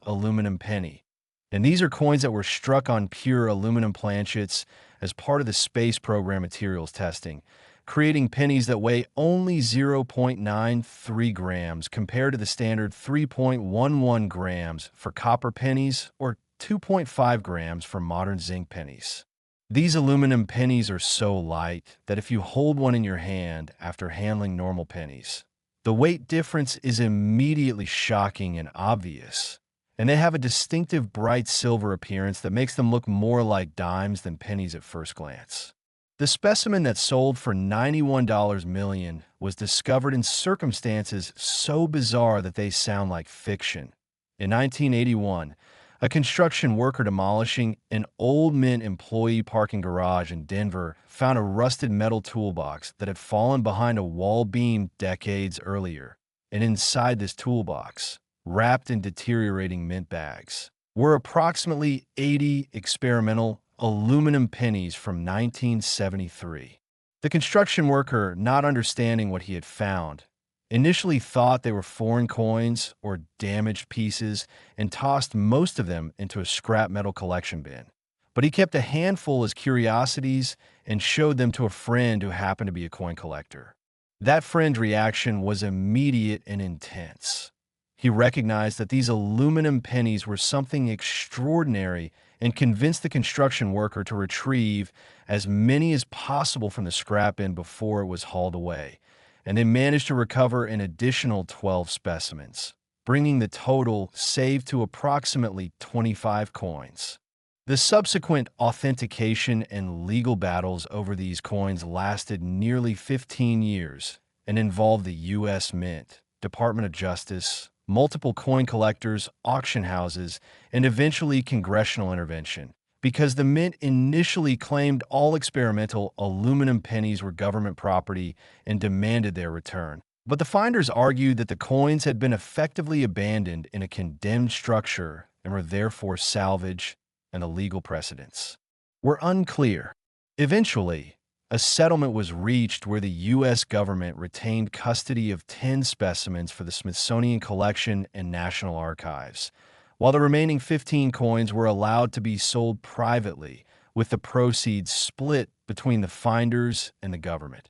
aluminum penny. And these are coins that were struck on pure aluminum planchets as part of the space program materials testing, creating pennies that weigh only 0.93 grams compared to the standard 3.11 grams for copper pennies or 2.5 grams for modern zinc pennies. These aluminum pennies are so light that if you hold one in your hand after handling normal pennies, the weight difference is immediately shocking and obvious, and they have a distinctive bright silver appearance that makes them look more like dimes than pennies at first glance. The specimen that sold for $91 million was discovered in circumstances so bizarre that they sound like fiction. In 1981, a construction worker demolishing an old mint employee parking garage in Denver found a rusted metal toolbox that had fallen behind a wall beam decades earlier. And inside this toolbox, wrapped in deteriorating mint bags, were approximately 80 experimental aluminum pennies from 1973. The construction worker, not understanding what he had found, initially thought they were foreign coins or damaged pieces and tossed most of them into a scrap metal collection bin. But he kept a handful as curiosities and showed them to a friend who happened to be a coin collector. That friend's reaction was immediate and intense. He recognized that these aluminum pennies were something extraordinary and convinced the construction worker to retrieve as many as possible from the scrap bin before it was hauled away, and they managed to recover an additional 12 specimens, bringing the total saved to approximately 25 coins. The subsequent authentication and legal battles over these coins lasted nearly 15 years and involved the U.S. Mint, Department of Justice, multiple coin collectors, auction houses, and eventually congressional intervention, because the Mint initially claimed all experimental aluminum pennies were government property and demanded their return. But the finders argued that the coins had been effectively abandoned in a condemned structure and were therefore salvage, and the legal precedents were unclear. Eventually, a settlement was reached where the U.S. government retained custody of 10 specimens for the Smithsonian Collection and National Archives, while the remaining 15 coins were allowed to be sold privately, with the proceeds split between the finders and the government.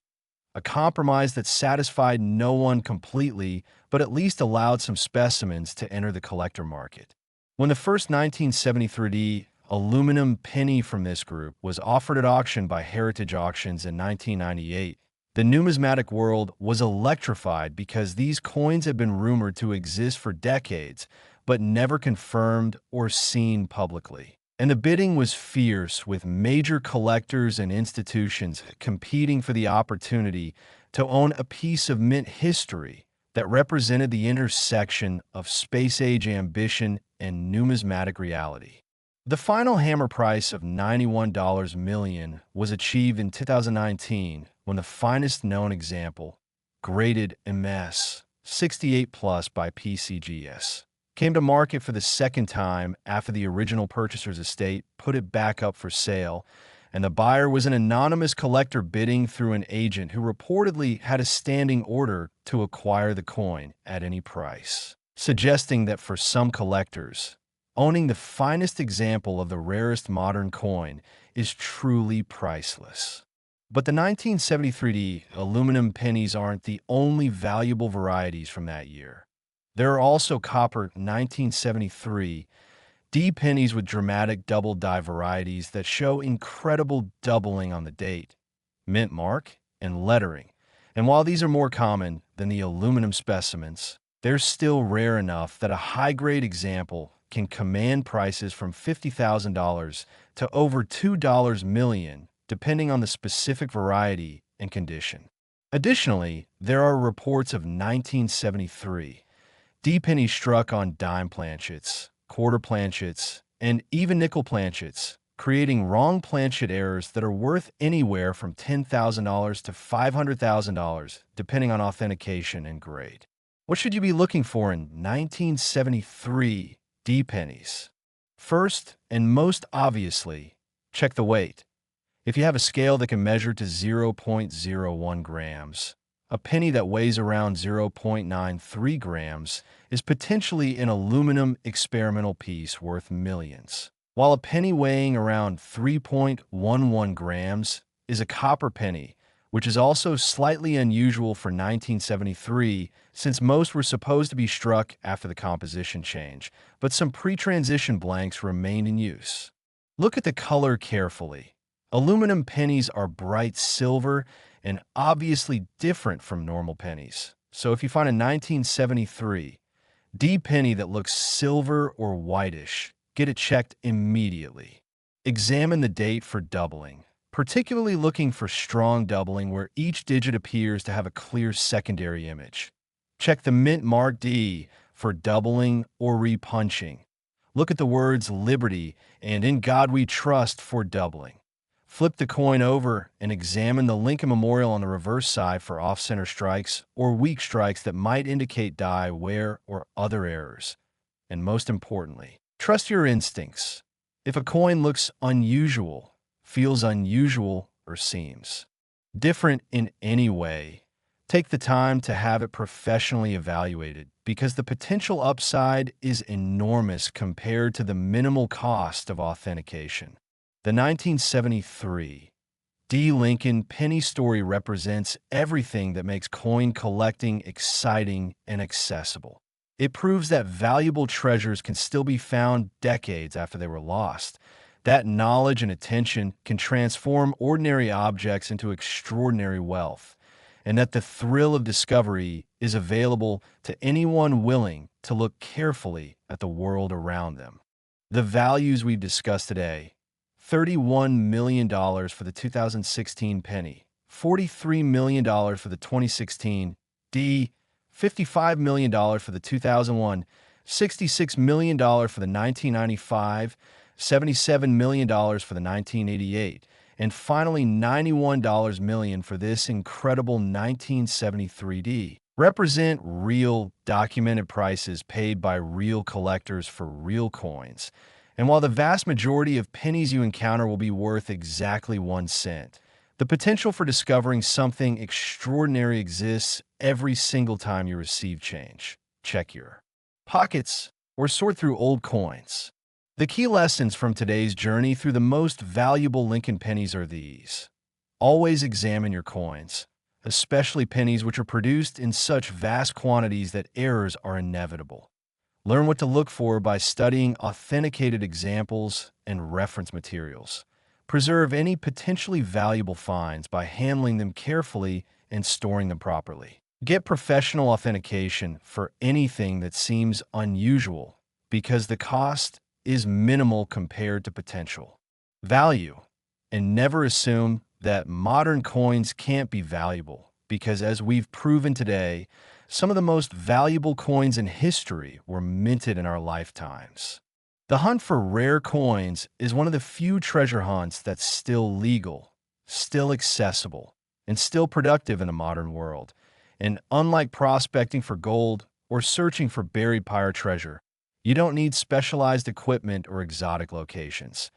A compromise that satisfied no one completely, but at least allowed some specimens to enter the collector market. When the first 1973 aluminum penny from this group was offered at auction by Heritage Auctions in 1998, the numismatic world was electrified because these coins had been rumored to exist for decades, but never confirmed or seen publicly. And the bidding was fierce, with major collectors and institutions competing for the opportunity to own a piece of mint history that represented the intersection of space-age ambition and numismatic reality. The final hammer price of $91 million was achieved in 2019 when the finest known example, graded MS 68 Plus by PCGS, came to market for the second time after the original purchaser's estate put it back up for sale, and the buyer was an anonymous collector bidding through an agent who reportedly had a standing order to acquire the coin at any price, suggesting that for some collectors, owning the finest example of the rarest modern coin is truly priceless. But the 1973 aluminum pennies aren't the only valuable varieties from that year. There are also copper 1973 D pennies with dramatic doubled die varieties that show incredible doubling on the date, mint mark, and lettering. And while these are more common than the aluminum specimens, they're still rare enough that a high-grade example can command prices from $50,000 to over $2 million, depending on the specific variety and condition. Additionally, there are reports of 1973 D pennies struck on dime planchets, quarter planchets, and even nickel planchets, creating wrong planchet errors that are worth anywhere from $10,000 to $500,000, depending on authentication and grade. What should you be looking for in 1973 D pennies? First, and most obviously, check the weight. If you have a scale that can measure to 0.01 grams, a penny that weighs around 0.93 grams is potentially an aluminum experimental piece worth millions, while a penny weighing around 3.11 grams is a copper penny, which is also slightly unusual for 1973 since most were supposed to be struck after the composition change, but some pre-transition blanks remained in use. Look at the color carefully. Aluminum pennies are bright silver and obviously different from normal pennies. So if you find a 1973 D penny that looks silver or whitish, get it checked immediately. Examine the date for doubling, particularly looking for strong doubling where each digit appears to have a clear secondary image. Check the mint mark D for doubling or repunching. Look at the words Liberty and In God We Trust for doubling. Flip the coin over and examine the Lincoln Memorial on the reverse side for off-center strikes or weak strikes that might indicate die, wear, or other errors. And most importantly, trust your instincts. If a coin looks unusual, feels unusual, or seems different in any way, take the time to have it professionally evaluated because the potential upside is enormous compared to the minimal cost of authentication. The 1973 Lincoln Penny story represents everything that makes coin collecting exciting and accessible. It proves that valuable treasures can still be found decades after they were lost. That knowledge and attention can transform ordinary objects into extraordinary wealth, and that the thrill of discovery is available to anyone willing to look carefully at the world around them. The values we've discussed today: $31 million for the 2016 penny, $43 million for the 2016 D, $55 million for the 2001, $66 million for the 1995, $77 million for the 1988, and finally $91 million for this incredible 1973 D. Represent real, documented prices paid by real collectors for real coins. And while the vast majority of pennies you encounter will be worth exactly 1 cent, the potential for discovering something extraordinary exists every single time you receive change. Check your pockets or sort through old coins. The key lessons from today's journey through the most valuable Lincoln pennies are these. Always examine your coins, especially pennies which are produced in such vast quantities that errors are inevitable. Learn what to look for by studying authenticated examples and reference materials. Preserve any potentially valuable finds by handling them carefully and storing them properly. Get professional authentication for anything that seems unusual because the cost is minimal compared to potential value. And never assume that modern coins can't be valuable because, as we've proven today, some of the most valuable coins in history were minted in our lifetimes. The hunt for rare coins is one of the few treasure hunts that's still legal, still accessible, and still productive in the modern world. And unlike prospecting for gold or searching for buried pirate treasure, you don't need specialized equipment or exotic locations.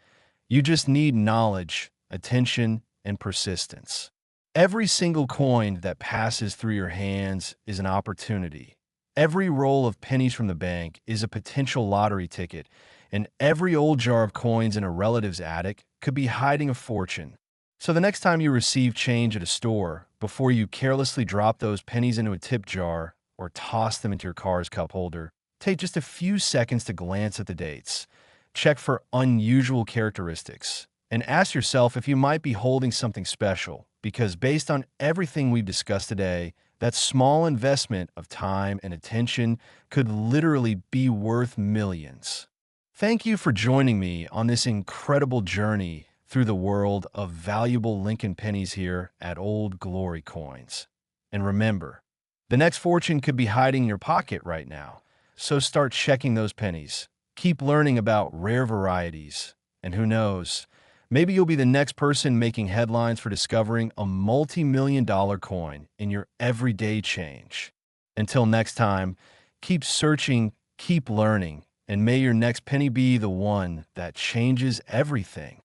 You just need knowledge, attention, and persistence. Every single coin that passes through your hands is an opportunity. Every roll of pennies from the bank is a potential lottery ticket, and every old jar of coins in a relative's attic could be hiding a fortune. So the next time you receive change at a store, before you carelessly drop those pennies into a tip jar or toss them into your car's cup holder, take just a few seconds to glance at the dates. Check for unusual characteristics, and ask yourself if you might be holding something special, because based on everything we've discussed today, that small investment of time and attention could literally be worth millions. Thank you for joining me on this incredible journey through the world of valuable Lincoln pennies here at Old Glory Coins. And remember, the next fortune could be hiding in your pocket right now, so start checking those pennies. Keep learning about rare varieties, and who knows, maybe you'll be the next person making headlines for discovering a multi-million-dollar coin in your everyday change. Until next time, keep searching, keep learning, and may your next penny be the one that changes everything.